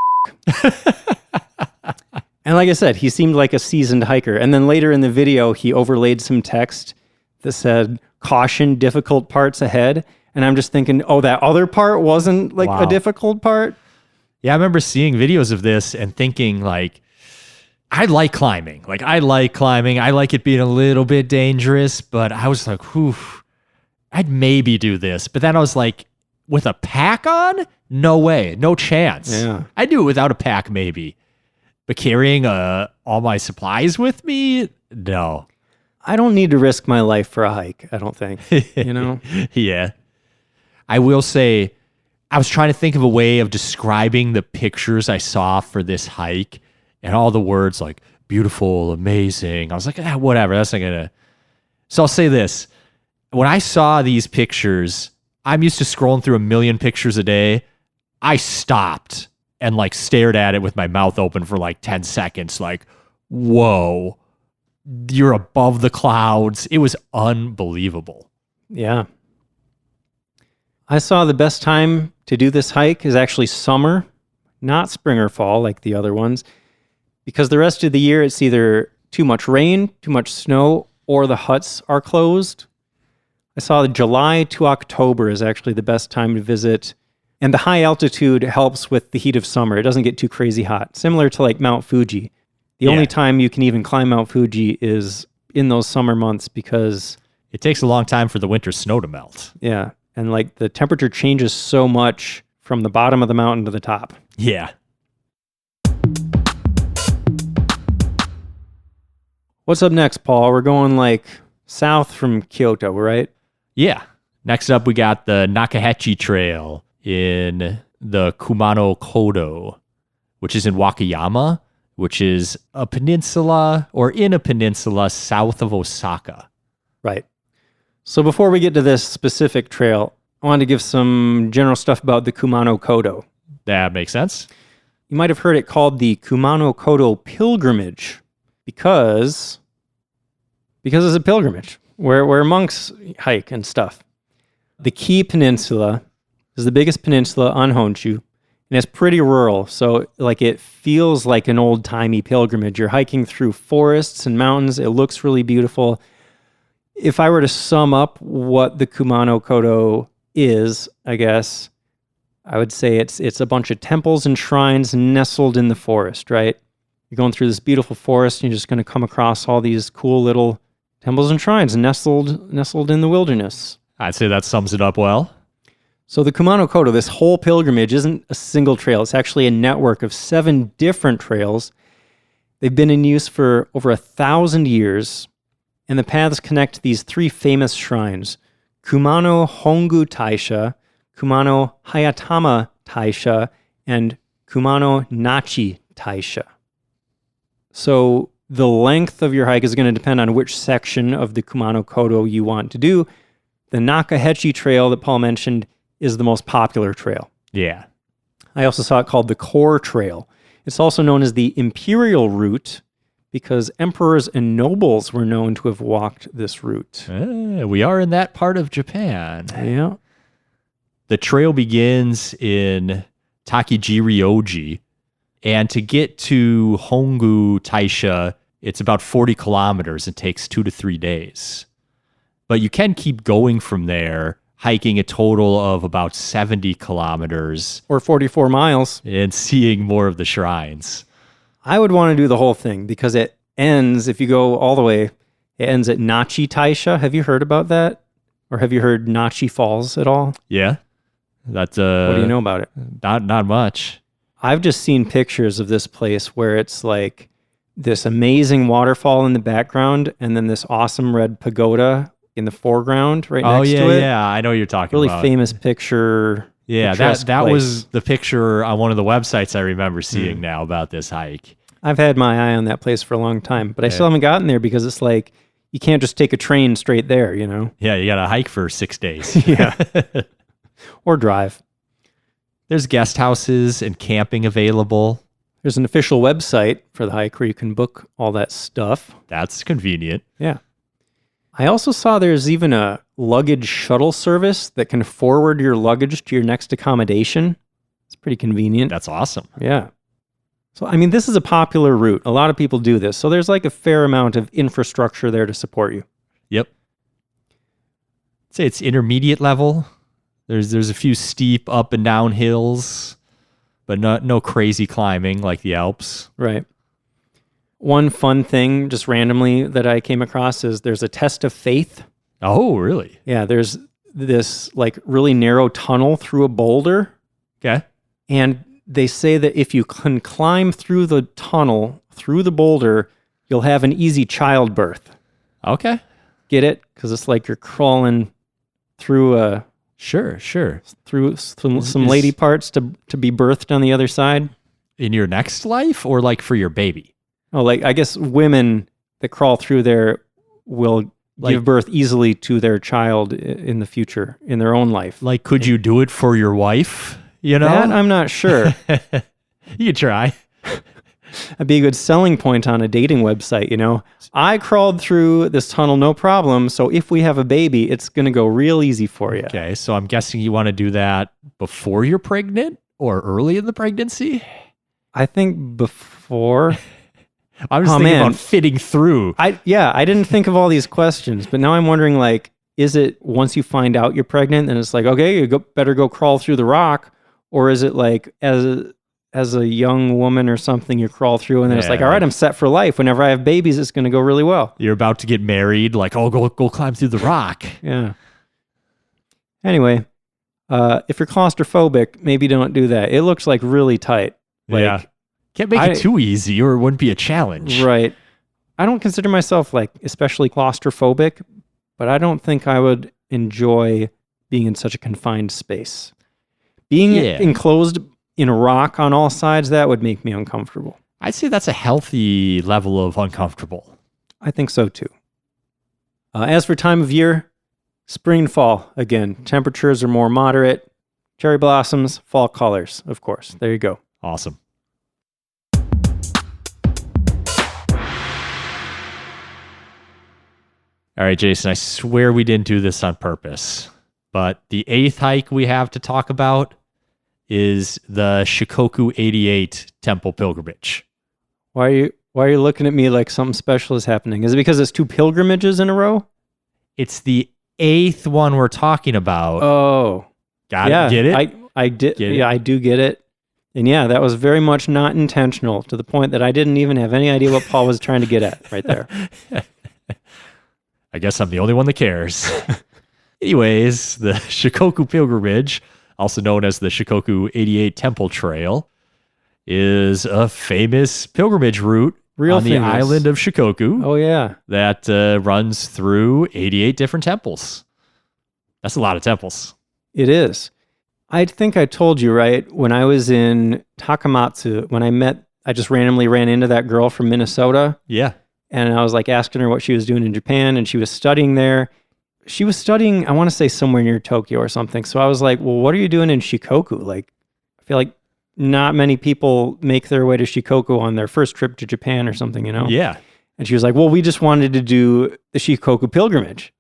And like I said, he seemed like a seasoned hiker. And then later in the video, he overlaid some text that said, "Caution, difficult parts ahead." And I'm just thinking, oh, that other part wasn't like Wow. a difficult part? Yeah, I remember seeing videos of this and thinking like, I like climbing. Like I like climbing. I like it being a little bit dangerous, but I was like, whew, I'd maybe do this. But then I was like, with a pack on? No way. No chance. Yeah. I'd do it without a pack maybe. But carrying all my supplies with me? No. I don't need to risk my life for a hike, I don't think. Yeah. I will say, I was trying to think of a way of describing the pictures I saw for this hike and all the words like beautiful, amazing. I was like, whatever. That's not going to. So I'll say this. When I saw these pictures, I'm used to scrolling through a million pictures a day. I stopped and like stared at it with my mouth open for like 10 seconds. Like, whoa, you're above the clouds. It was unbelievable. Yeah. I saw the best time to do this hike is actually summer, not spring or fall like the other ones, because the rest of the year it's either too much rain, too much snow, or the huts are closed. I saw July to October is actually the best time to visit, and the high altitude helps with the heat of summer. It doesn't get too crazy hot, similar to like Mount Fuji. The only time you can even climb Mount Fuji is in those summer months because it takes a long time for the winter snow to melt. Yeah. And like the temperature changes so much from the bottom of the mountain to the top. Yeah. What's up next, Paul? We're going like south from Kyoto, right? Yeah. Next up, we got the Nakahechi Trail in the Kumano Kodo, which is in Wakayama, which is a peninsula or in a peninsula south of Osaka. Right. So before we get to this specific trail, I wanted to give some general stuff about the Kumano Kodo. That makes sense. You might have heard it called the Kumano Kodo Pilgrimage because it's a pilgrimage where monks hike and stuff. The Kii Peninsula is the biggest peninsula on Honshu. And it's pretty rural, so like it feels like an old-timey pilgrimage. You're hiking through forests and mountains. It looks really beautiful. If I were to sum up what the Kumano Kodo is, I guess, I would say it's a bunch of temples and shrines nestled in the forest, right? You're going through this beautiful forest, and you're just going to come across all these cool little temples and shrines nestled in the wilderness. I'd say that sums it up well. So the Kumano Kodo, this whole pilgrimage isn't a single trail. It's actually a network of 7 different trails. They've been in use for over 1,000 years, and the paths connect these 3 famous shrines, Kumano Hongu Taisha, Kumano Hayatama Taisha, and Kumano Nachi Taisha. So the length of your hike is going to depend on which section of the Kumano Kodo you want to do. The Nakahechi Trail that Paul mentioned is the most popular trail. Yeah. I also saw it called the Core Trail. It's also known as the Imperial Route because emperors and nobles were known to have walked this route. We are in that part of Japan. Yeah. The trail begins in Takijirioji, and to get to Hongu Taisha, it's about 40 kilometers. It takes 2 to 3 days. But you can keep going from there, hiking a total of about 70 kilometers. Or 44 miles. And seeing more of the shrines. I would want to do the whole thing because it ends, if you go all the way, it ends at Nachi Taisha. Have you heard about that? Or have you heard Nachi Falls at all? Yeah. That's what do you know about it? Not much. I've just seen pictures of this place where it's like this amazing waterfall in the background and then this awesome red pagoda in the foreground right next to it. Yeah, I know what you're talking really about. Really famous picture. Yeah, that was the picture on one of the websites I remember seeing now about this hike. I've had my eye on that place for a long time, but I still haven't gotten there because it's like you can't just take a train straight there, you know? Yeah, you got to hike for 6 days. Yeah. Or drive. There's guest houses and camping available. There's an official website for the hike where you can book all that stuff. That's convenient. Yeah. I also saw there's even a luggage shuttle service that can forward your luggage to your next accommodation. It's pretty convenient. That's awesome. Yeah. So, I mean, this is a popular route. A lot of people do this. So there's like a fair amount of infrastructure there to support you. Yep. I'd say it's intermediate level. There's a few steep up and down hills, but no crazy climbing like the Alps. Right. One fun thing, just randomly, that I came across is there's a test of faith. Oh, really? Yeah, there's this like really narrow tunnel through a boulder. Okay. And they say that if you can climb through the tunnel, through the boulder, you'll have an easy childbirth. Okay. Get it? Because it's like you're crawling through a... Sure. Through some lady parts to be birthed on the other side. In your next life or like for your baby? Oh, like I guess women that crawl through there will give birth easily to their child in the future, in their own life. Like, could you do it for your wife? You know? That I'm not sure. You could try. That'd be a good selling point on a dating website, you know? I crawled through this tunnel, no problem. So if we have a baby, it's going to go real easy for you. Okay, so I'm guessing you want to do that before you're pregnant or early in the pregnancy? I think before. I was thinking about fitting through. I didn't think of all these questions, but now I'm wondering, like, is it once you find out you're pregnant, then it's like, okay, you better go crawl through the rock, or is it like as a young woman or something, you crawl through, and then it's like, all right, I'm set for life. Whenever I have babies, it's going to go really well. You're about to get married, like, oh, go climb through the rock. Yeah. Anyway, if you're claustrophobic, maybe don't do that. It looks like really tight. Like, can't make it too easy or it wouldn't be a challenge. Right. I don't consider myself like especially claustrophobic, but I don't think I would enjoy being in such a confined space. Being enclosed in a rock on all sides, that would make me uncomfortable. I'd say that's a healthy level of uncomfortable. I think so too. As for time of year, spring and fall, again, temperatures are more moderate. Cherry blossoms, fall colors, of course. There you go. Awesome. All right, Jason, I swear we didn't do this on purpose, but the 8th hike we have to talk about is the Shikoku 88 Temple Pilgrimage. Why are you looking at me like something special is happening? Is it because it's 2 pilgrimages in a row? It's the 8th one we're talking about. Oh. Got it? Get it? I did. Get it? Yeah, I do get it. And yeah, that was very much not intentional, to the point that I didn't even have any idea what Paul was trying to get at right there. I guess I'm the only one that cares. Anyways, the Shikoku Pilgrimage, also known as the Shikoku 88 Temple Trail, is a famous pilgrimage route on the island of Shikoku. Oh, yeah. That runs through 88 different temples. That's a lot of temples. It is. I think I told you, right, when I was in Takamatsu, I just randomly ran into that girl from Minnesota. Yeah. And I was like asking her what she was doing in Japan, and she was studying there. She was studying, I want to say somewhere near Tokyo or something. So I was like, well, what are you doing in Shikoku? Like, I feel like not many people make their way to Shikoku on their first trip to Japan or something, you know? Yeah. And she was like, well, we just wanted to do the Shikoku Pilgrimage.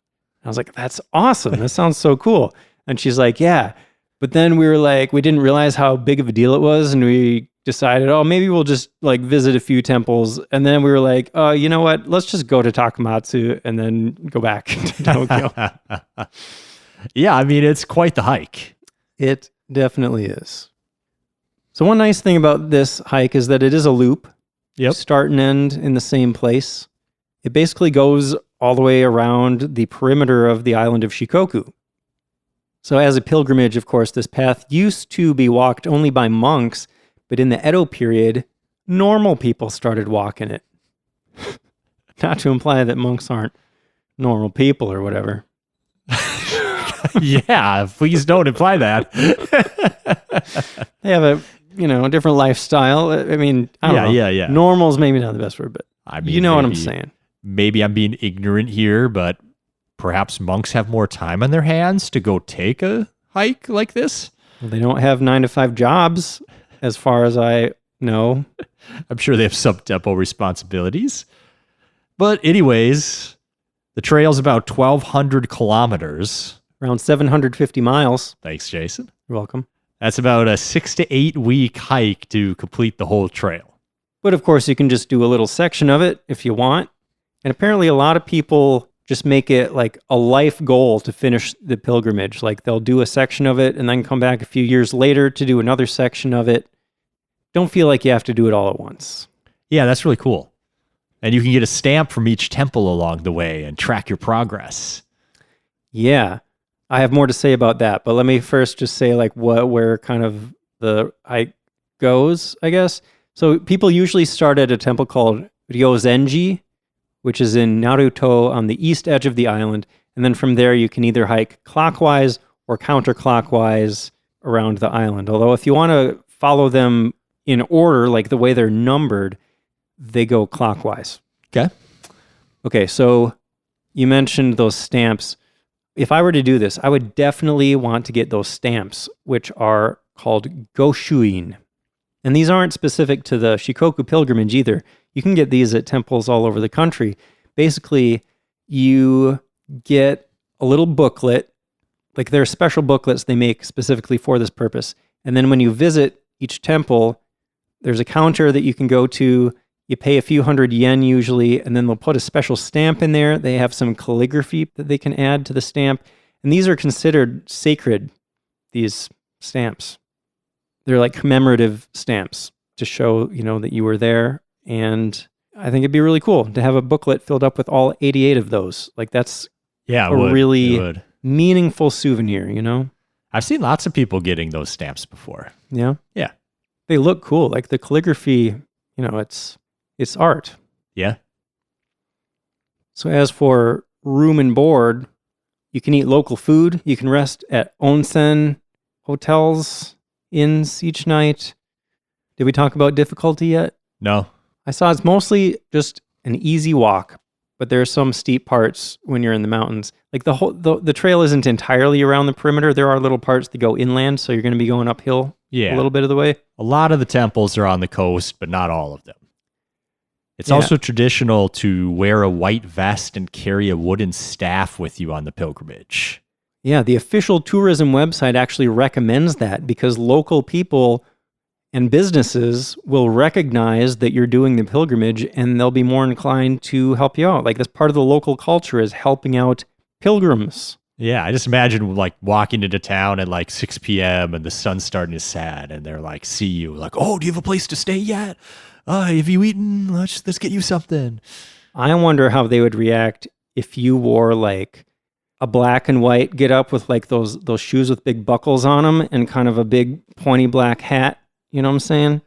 I was like, that's awesome. That sounds so cool. And she's like, yeah. But then we were like, we didn't realize how big of a deal it was. And we decided, oh, maybe we'll just like visit a few temples. And then we were like, oh, you know what? Let's just go to Takamatsu and then go back to Tokyo. Yeah, I mean, it's quite the hike. It definitely is. So one nice thing about this hike is that it is a loop. Yep. Start and end in the same place. It basically goes all the way around the perimeter of the island of Shikoku. So as a pilgrimage, of course, this path used to be walked only by monks, but in the Edo period, normal people started walking it. Not to imply that monks aren't normal people or whatever. Yeah, please don't imply that. They have a different lifestyle. I mean, I don't know. Yeah. Normal's maybe not the best word, but I mean, you know what I'm saying. Maybe I'm being ignorant here, but perhaps monks have more time on their hands to go take a hike like this. Well, they don't have 9-to-5 jobs, as far as I know. I'm sure they have sub-tempo responsibilities. But anyways, the trail's about 1,200 kilometers. Around 750 miles. Thanks, Jason. You're welcome. That's about a 6 to 8 week hike to complete the whole trail. But of course, you can just do a little section of it if you want. And apparently a lot of people just make it like a life goal to finish the pilgrimage. Like they'll do a section of it and then come back a few years later to do another section of it. Don't feel like you have to do it all at once. Yeah, that's really cool. And you can get a stamp from each temple along the way and track your progress. Yeah, I have more to say about that. But let me first just say like where kind of the hike goes, I guess. So people usually start at a temple called Ryozenji, which is in Naruto on the east edge of the island. And then from there, you can either hike clockwise or counterclockwise around the island. Although if you want to follow them in order, like the way they're numbered, they go clockwise. Okay, so you mentioned those stamps. If I were to do this, I would definitely want to get those stamps, which are called Goshuin. And these aren't specific to the Shikoku Pilgrimage either. You can get these at temples all over the country. Basically, you get a little booklet. Like there are special booklets they make specifically for this purpose. And then when you visit each temple, there's a counter that you can go to. You pay a few hundred yen usually, and then they'll put a special stamp in there. They have some calligraphy that they can add to the stamp. And these are considered sacred, these stamps. They're like commemorative stamps to show, that you were there. And I think it'd be really cool to have a booklet filled up with all 88 of those. Like that's really meaningful souvenir, I've seen lots of people getting those stamps before. Yeah? Yeah. They look cool. Like the calligraphy, it's art. Yeah. So as for room and board, you can eat local food. You can rest at onsen hotels, inns each night. Did we talk about difficulty yet? No. I saw it's mostly just an easy walk, but there are some steep parts when you're in the mountains. Like the trail isn't entirely around the perimeter. There are little parts that go inland, so you're going to be going uphill a little bit of the way. A lot of the temples are on the coast, but not all of them. It's also traditional to wear a white vest and carry a wooden staff with you on the pilgrimage. Yeah, the official tourism website actually recommends that because local people and businesses will recognize that you're doing the pilgrimage and they'll be more inclined to help you out. Like that's part of the local culture is helping out pilgrims. Yeah, I just imagine like walking into town at like 6 p.m. and the sun's starting to set and they're like, see you like, oh, do you have a place to stay yet? Have you eaten? Let's get you something. I wonder how they would react if you wore like a black and white get up with like those shoes with big buckles on them and kind of a big pointy black hat. You know what I'm saying?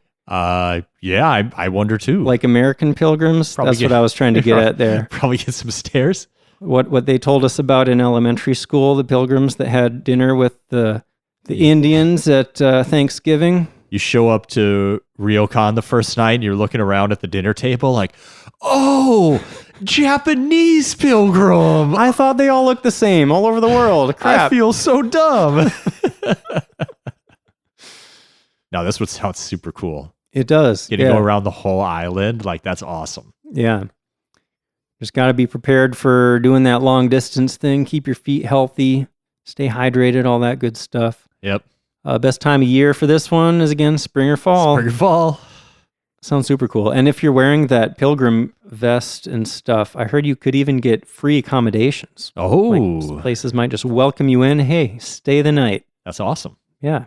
Yeah, I wonder too. Like American pilgrims. That's what I was trying to get at there. Probably get some stairs. What they told us about in elementary school, the pilgrims that had dinner with the Indians at Thanksgiving. You show up to Ryokan the first night and you're looking around at the dinner table like, oh, Japanese pilgrim. I thought they all looked the same all over the world. Crap. I feel so dumb. No, this would sound super cool. It does. Getting to go around the whole island, like that's awesome. Yeah. Just got to be prepared for doing that long distance thing. Keep your feet healthy, stay hydrated, all that good stuff. Yep. Best time of year for this one is again spring or fall. Spring or fall. Sounds super cool. And if you're wearing that pilgrim vest and stuff, I heard you could even get free accommodations. Oh. Like places might just welcome you in. Hey, stay the night. That's awesome. Yeah.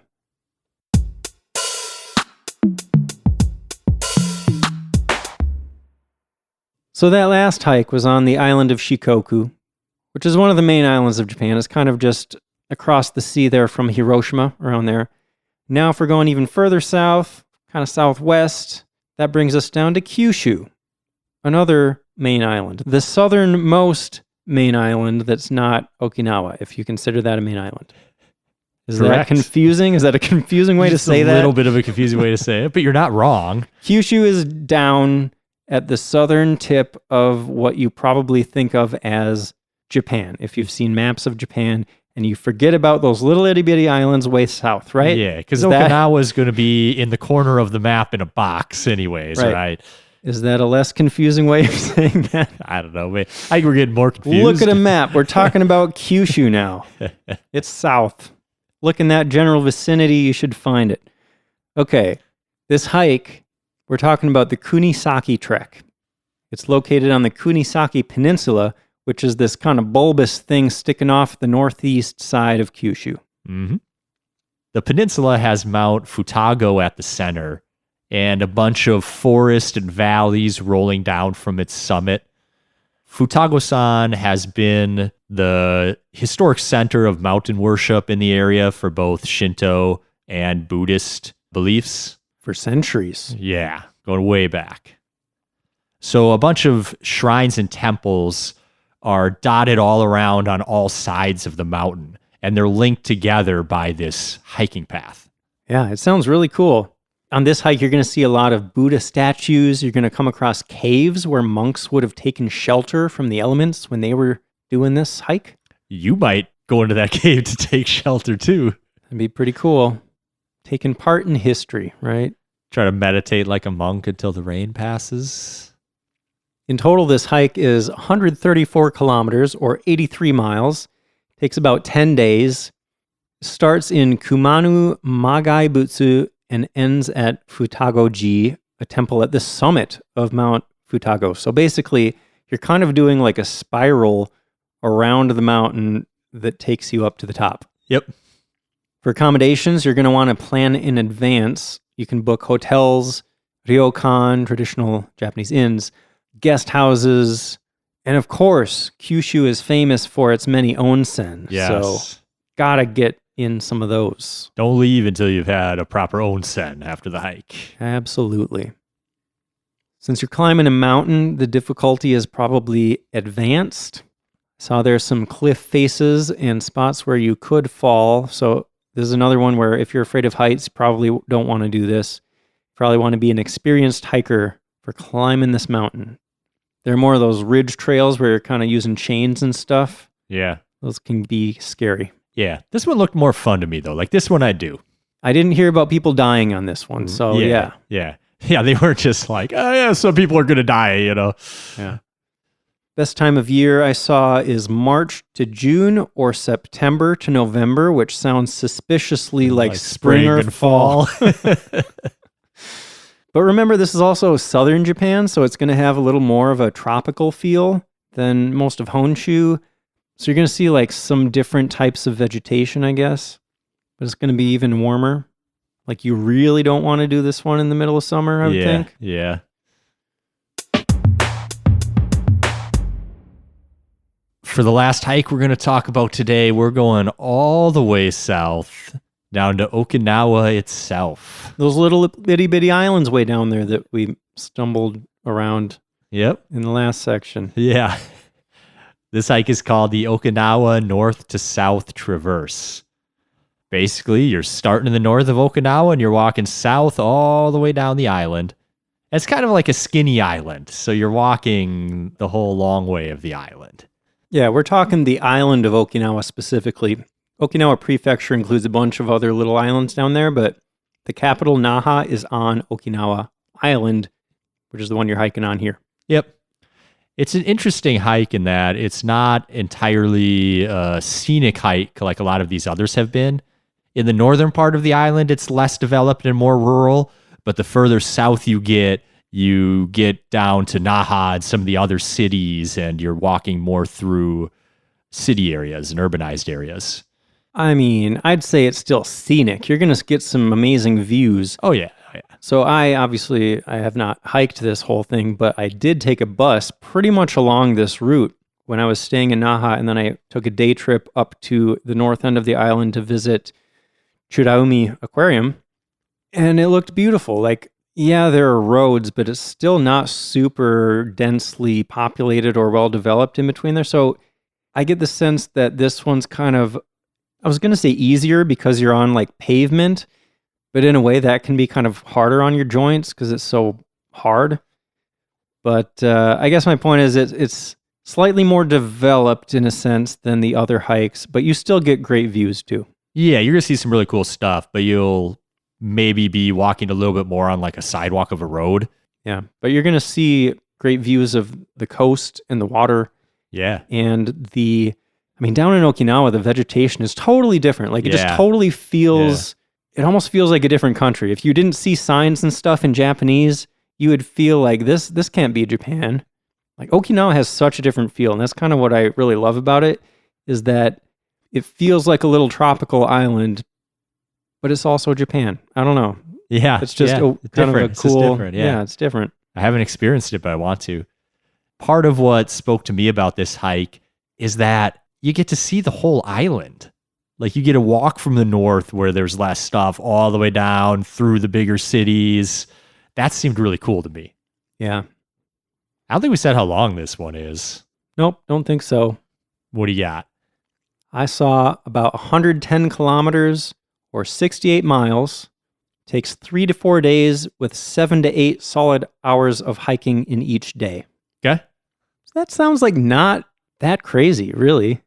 So that last hike was on the island of Shikoku, which is one of the main islands of Japan. It's kind of just across the sea there from Hiroshima, around there. Now if we're going even further south, kind of southwest, that brings us down to Kyushu, another main island. The southernmost main island that's not Okinawa, if you consider that a main island. Is Correct. that confusing? Is that a confusing way to say that? A little bit of a confusing way to say it, but you're not wrong. Kyushu is down at the southern tip of what you probably think of as Japan. If you've seen maps of Japan and you forget about those little itty bitty islands way south, right? Yeah, because Okinawa is going to be in the corner of the map in a box anyways, right? Is that a less confusing way of saying that? I don't know. I think we're getting more confused. Look at a map. We're talking about Kyushu now. It's south. Look in that general vicinity. You should find it. Okay, this hike, we're talking about the Kunisaki Trek. It's located on the Kunisaki Peninsula, which is this kind of bulbous thing sticking off the northeast side of Kyushu. Mm-hmm. The peninsula has Mount Futago at the center and a bunch of forest and valleys rolling down from its summit. Futago-san has been the historic center of mountain worship in the area for both Shinto and Buddhist beliefs. For centuries. Yeah, going way back. So a bunch of shrines and temples are dotted all around on all sides of the mountain, and they're linked together by this hiking path. Yeah, it sounds really cool. On this hike, you're going to see a lot of Buddha statues. You're going to come across caves where monks would have taken shelter from the elements when they were doing this hike. You might go into that cave to take shelter too. That'd be pretty cool. Taking part in history, right? Try to meditate like a monk until the rain passes. In total, this hike is 134 kilometers or 83 miles. Takes about 10 days. Starts in Kumano Magai Butsu and ends at Futago-ji, a temple at the summit of Mount Futago. So basically, you're kind of doing like a spiral around the mountain that takes you up to the top. Yep. For accommodations, you're going to want to plan in advance. You can book hotels, ryokan, traditional Japanese inns, guest houses, and of course, Kyushu is famous for its many onsen. Yes. So, gotta get in some of those. Don't leave until you've had a proper onsen after the hike. Absolutely. Since you're climbing a mountain, the difficulty is probably advanced. I saw there's some cliff faces and spots where you could fall. So this is another one where if you're afraid of heights, you probably don't want to do this. You probably want to be an experienced hiker for climbing this mountain. There are more of those ridge trails where you're kind of using chains and stuff. Yeah. Those can be scary. Yeah. This one looked more fun to me, though. Like, this one I do. I didn't hear about people dying on this one, so yeah. Yeah. Yeah, they weren't just like, oh, yeah, some people are going to die, you know. Yeah. Best time of year I saw is March to June or September to November, which sounds suspiciously like spring or and fall. But remember, this is also southern Japan, so it's going to have a little more of a tropical feel than most of Honshu. So you're going to see like some different types of vegetation, I guess. But it's going to be even warmer. Like you really don't want to do this one in the middle of summer, I would think. Yeah. For the last hike we're going to talk about today, we're going all the way south down to Okinawa itself. Those little bitty islands way down there that we stumbled around in the last section. Yeah. This hike is called the Okinawa North to South Traverse. Basically, you're starting in the north of Okinawa and you're walking south all the way down the island. It's kind of like a skinny island, so you're walking the whole long way of the island. Yeah, we're talking the island of Okinawa specifically. Okinawa Prefecture includes a bunch of other little islands down there, but the capital, Naha, is on Okinawa Island, which is the one you're hiking on here. Yep. It's an interesting hike in that it's not entirely a scenic hike like a lot of these others have been. In the northern part of the island, it's less developed and more rural, but the further south you get down to Naha and some of the other cities, and you're walking more through city areas and urbanized areas. I mean, I'd say it's still scenic. You're going to get some amazing views. Oh, yeah. So I have not hiked this whole thing, but I did take a bus pretty much along this route when I was staying in Naha, and then I took a day trip up to the north end of the island to visit Churaumi Aquarium, and it looked beautiful. Like, yeah, there are roads, but it's still not super densely populated or well developed in between there. So I get the sense that this one's kind of, I was going to say easier because you're on like pavement, but in a way that can be kind of harder on your joints because it's so hard. But I guess my point is it's slightly more developed in a sense than the other hikes, but you still get great views too. Yeah, you're going to see some really cool stuff, but you'll maybe be walking a little bit more on like a sidewalk of a road. Yeah, but you're going to see great views of the coast and the water. Yeah. And down in Okinawa, the vegetation is totally different. Like it just totally feels, it almost feels like a different country. If you didn't see signs and stuff in Japanese, you would feel like this can't be Japan. Like Okinawa has such a different feel. And that's kind of what I really love about it, is that it feels like a little tropical island, but it's also Japan. I don't know. Yeah. It's just kind of a cool, it's different. I haven't experienced it, but I want to. Part of what spoke to me about this hike is that you get to see the whole island. Like you get to walk from the north where there's less stuff all the way down through the bigger cities. That seemed really cool to me. Yeah. I don't think we said how long this one is. Nope, don't think so. What do you got? I saw about 110 kilometers or 68 miles. Takes 3 to 4 days with 7 to 8 solid hours of hiking in each day. Okay. That sounds like not that crazy, really.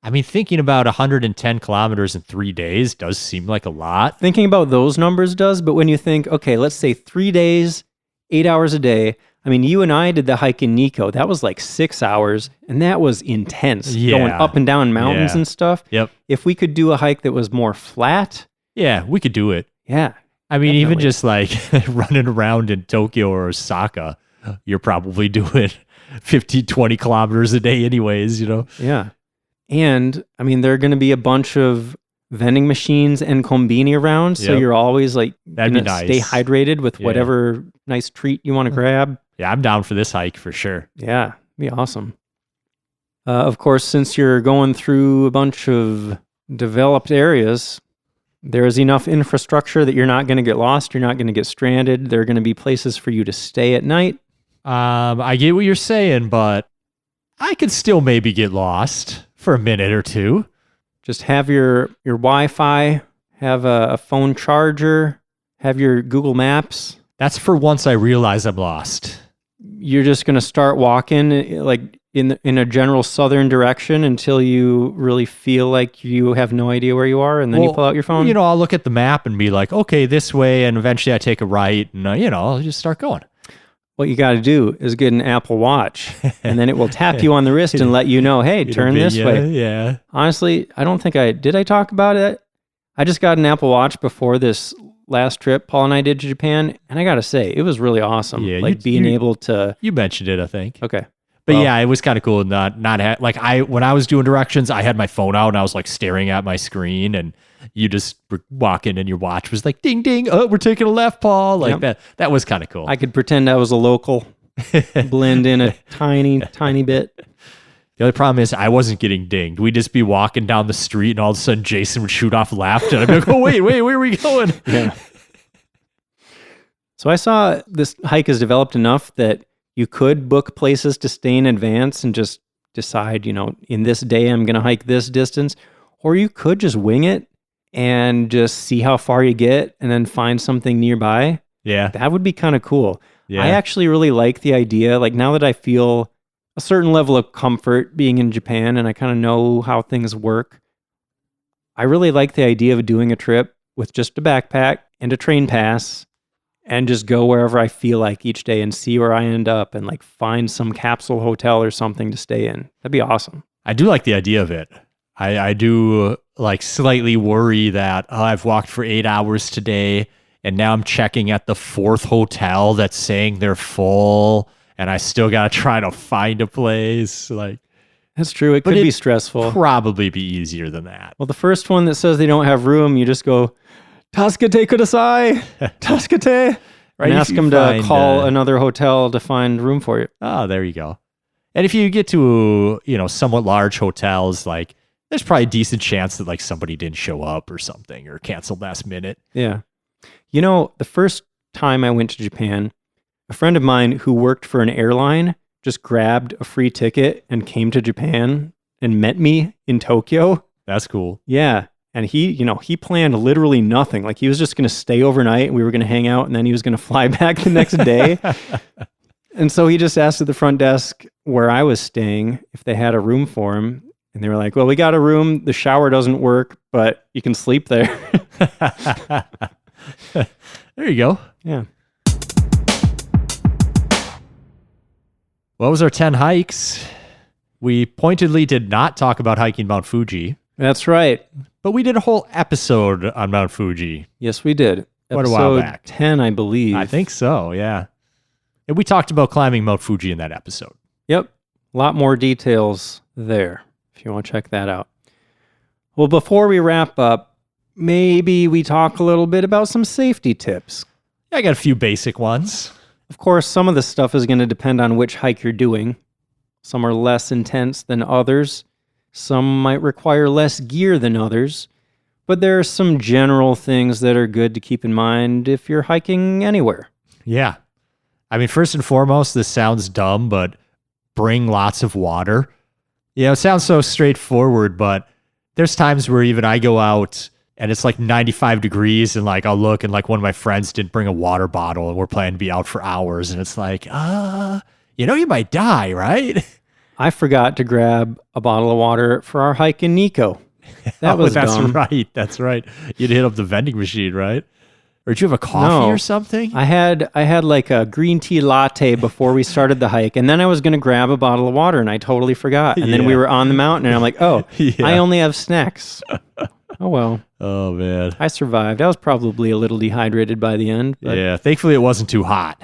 I mean, thinking about 110 kilometers in 3 days does seem like a lot. Thinking about those numbers does, but when you think, okay, let's say 3 days, 8 hours a day. I mean, you and I did the hike in Nikko. That was like 6 hours, and that was intense. Yeah. Going up and down mountains and stuff. Yep. If we could do a hike that was more flat. Yeah, we could do it. Yeah. I mean, definitely. Even just like running around in Tokyo or Osaka, you're probably doing 50, 20 kilometers a day anyways, you know? Yeah. And I mean, there are going to be a bunch of vending machines and kombini around. So you're always like, that'd be nice. Stay hydrated with whatever nice treat you want to grab. Yeah, I'm down for this hike for sure. Yeah, be awesome. Of course, since you're going through a bunch of developed areas, there is enough infrastructure that you're not going to get lost. You're not going to get stranded. There are going to be places for you to stay at night. I get what you're saying, but I could still maybe get lost for a minute or two. Just have your Wi-Fi, have a phone charger, have your Google Maps. That's for once I realize I'm lost. You're just going to start walking like in a general southern direction until you really feel like you have no idea where you are, and then you pull out your phone? You know, I'll look at the map and be like, okay, this way, and eventually I take a right, and, I'll just start going. what you got to do is get an Apple Watch, and then it will tap you on the wrist and let you know, hey, turn this way. Yeah. Honestly, I don't think did I talk about it? I just got an Apple Watch before this last trip Paul and I did to Japan, and I got to say, it was really awesome. Yeah, like being able to... You mentioned it, I think. Okay. But yeah, it was kind of cool. When I was doing directions, I had my phone out and I was like staring at my screen, and you just were walking and your watch was like, ding, ding. Oh, we're taking a left, Paul. Like that was kind of cool. I could pretend I was a local, blend in a tiny bit. The other problem is I wasn't getting dinged. We'd just be walking down the street and all of a sudden Jason would shoot off left and I'd be like, oh, wait, where are we going? Yeah. So I saw this hike has developed enough that you could book places to stay in advance and just decide, in this day I'm going to hike this distance. Or you could just wing it and just see how far you get and then find something nearby. Yeah. That would be kind of cool. Yeah. I actually really like the idea. Like now that I feel a certain level of comfort being in Japan and I kind of know how things work, I really like the idea of doing a trip with just a backpack and a train pass and just go wherever I feel like each day and see where I end up and like find some capsule hotel or something to stay in. That'd be awesome. I do like the idea of it. I do like slightly worry that I've walked for 8 hours today and now I'm checking at the 4th hotel that's saying they're full and I still got to try to find a place. Like, that's true. It could be stressful. Probably be easier than that. Well, the first one that says they don't have room, you just go, Tasukete kudasai, tasukete, and ask them to call another hotel to find room for you. Oh, there you go. And if you get to, somewhat large hotels, like there's probably a decent chance that like somebody didn't show up or something or canceled last minute. Yeah. The first time I went to Japan, a friend of mine who worked for an airline just grabbed a free ticket and came to Japan and met me in Tokyo. That's cool. Yeah. And he planned literally nothing. Like he was just going to stay overnight and we were going to hang out and then he was going to fly back the next day. And so he just asked at the front desk where I was staying if they had a room for him. And they were like, well, we got a room. The shower doesn't work, but you can sleep there. There you go. Yeah. What was our 10 hikes? We pointedly did not talk about hiking Mount Fuji. That's right. But we did a whole episode on Mount Fuji. Yes, we did. Quite a while back. 10, I believe. I think so, yeah. And we talked about climbing Mount Fuji in that episode. Yep. A lot more details there, if you want to check that out. Well, before we wrap up, maybe we talk a little bit about some safety tips. Yeah, I got a few basic ones. Of course, some of this stuff is going to depend on which hike you're doing. Some are less intense than others. Some might require less gear than others. But there are some general things that are good to keep in mind if you're hiking anywhere. Yeah. I mean, first and foremost, this sounds dumb, but bring lots of water. It sounds so straightforward, but there's times where even I go out and it's like 95 degrees and like I'll look and like one of my friends didn't bring a water bottle and we're planning to be out for hours and it's like, you might die, right? I forgot to grab a bottle of water for our hike in Nikko. That's dumb. That's right. You'd hit up the vending machine, right? Or did you have a coffee or something? I had like a green tea latte before we started the hike, and then I was going to grab a bottle of water, and I totally forgot. And then we were on the mountain, and I'm like, I only have snacks. Oh, well. Oh, man. I survived. I was probably a little dehydrated by the end. But yeah, thankfully it wasn't too hot.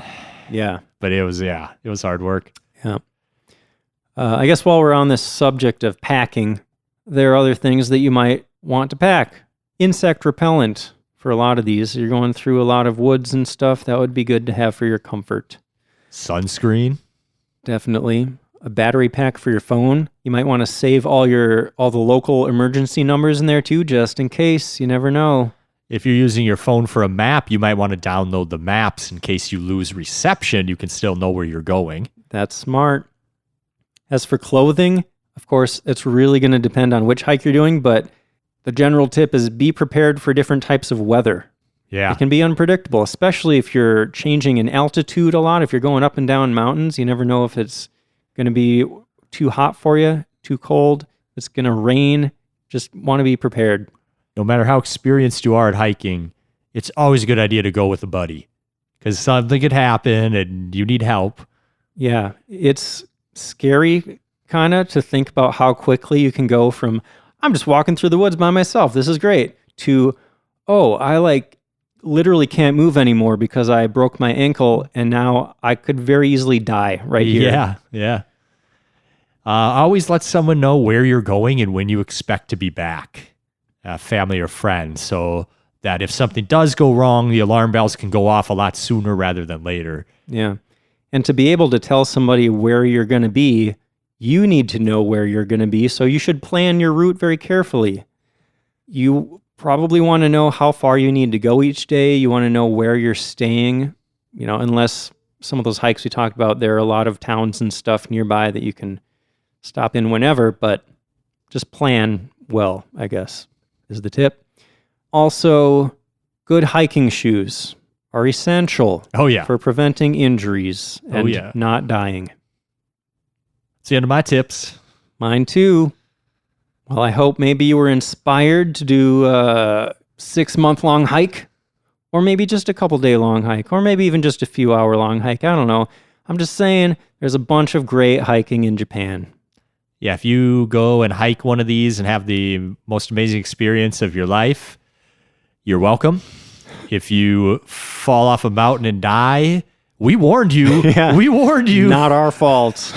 Yeah. But it was hard work. Yeah. I guess while we're on this subject of packing, there are other things that you might want to pack. Insect repellent for a lot of these. You're going through a lot of woods and stuff. That would be good to have for your comfort. Sunscreen. Definitely. A battery pack for your phone. You might want to save all the local emergency numbers in there too, just in case. You never know. If you're using your phone for a map, you might want to download the maps in case you lose reception. You can still know where you're going. That's smart. As for clothing, of course, it's really going to depend on which hike you're doing, but the general tip is be prepared for different types of weather. Yeah. It can be unpredictable, especially if you're changing in altitude a lot. If you're going up and down mountains, you never know if it's going to be too hot for you, too cold. It's going to rain. Just want to be prepared. No matter how experienced you are at hiking, it's always a good idea to go with a buddy. because something could happen and you need help. Yeah, it's scary kind of to think about how quickly you can go from, I'm just walking through the woods by myself, this is great, to, oh, I like literally can't move anymore because I broke my ankle and now I could very easily die right here. Yeah. Always let someone know where you're going and when you expect to be back, family or friends, so that if something does go wrong, the alarm bells can go off a lot sooner rather than later. Yeah. And to be able to tell somebody where you're going to be, you need to know where you're going to be, so you should plan your route very carefully. You probably want to know how far you need to go each day. You want to know where you're staying, unless some of those hikes we talked about, there are a lot of towns and stuff nearby that you can stop in whenever, but just plan well, I guess, is the tip. Also, good hiking shoes are essential for preventing injuries and not dying. That's the end of my tips. Mine too. Well, I hope maybe you were inspired to do a 6-month-long hike, or maybe just a couple-day-long hike, or maybe even just a few-hour-long hike. I don't know. I'm just saying there's a bunch of great hiking in Japan. Yeah, if you go and hike one of these and have the most amazing experience of your life, you're welcome. If you fall off a mountain and die, we warned you. We warned you. Not our fault.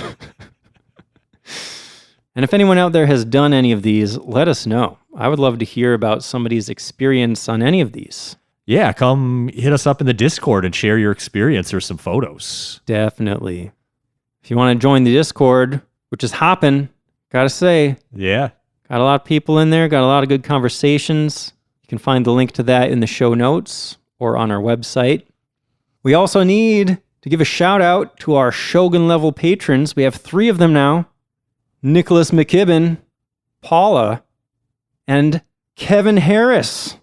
And if anyone out there has done any of these, let us know. I would love to hear about somebody's experience on any of these. Yeah, come hit us up in the Discord and share your experience or some photos. Definitely. If you want to join the Discord, which is hopping, gotta say. Yeah. Got a lot of people in there, got a lot of good conversations. You can find the link to that in the show notes or on our website. We also need to give a shout out to our Shogun level patrons. We have 3 of them now. Nicholas McKibben, Paula, and Kevin Harris.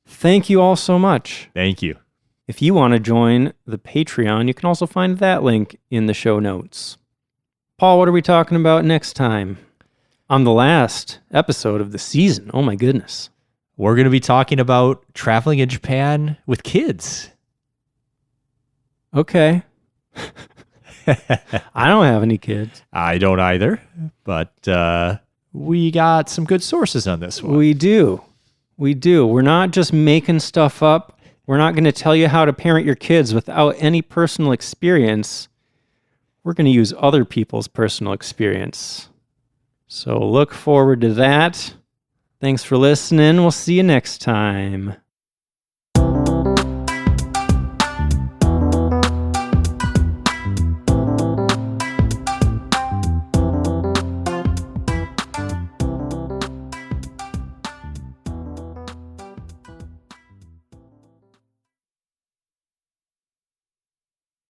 Thank you all so much. Thank you. If you want to join the Patreon, you can also find that link in the show notes. Paul, what are we talking about next time? On the last episode of the season. Oh my goodness. We're going to be talking about traveling in Japan with kids. Okay. I don't have any kids. I don't either, but we got some good sources on this one. We do. We're not just making stuff up. We're not going to tell you how to parent your kids without any personal experience. We're going to use other people's personal experience. So look forward to that. Thanks for listening. We'll see you next time.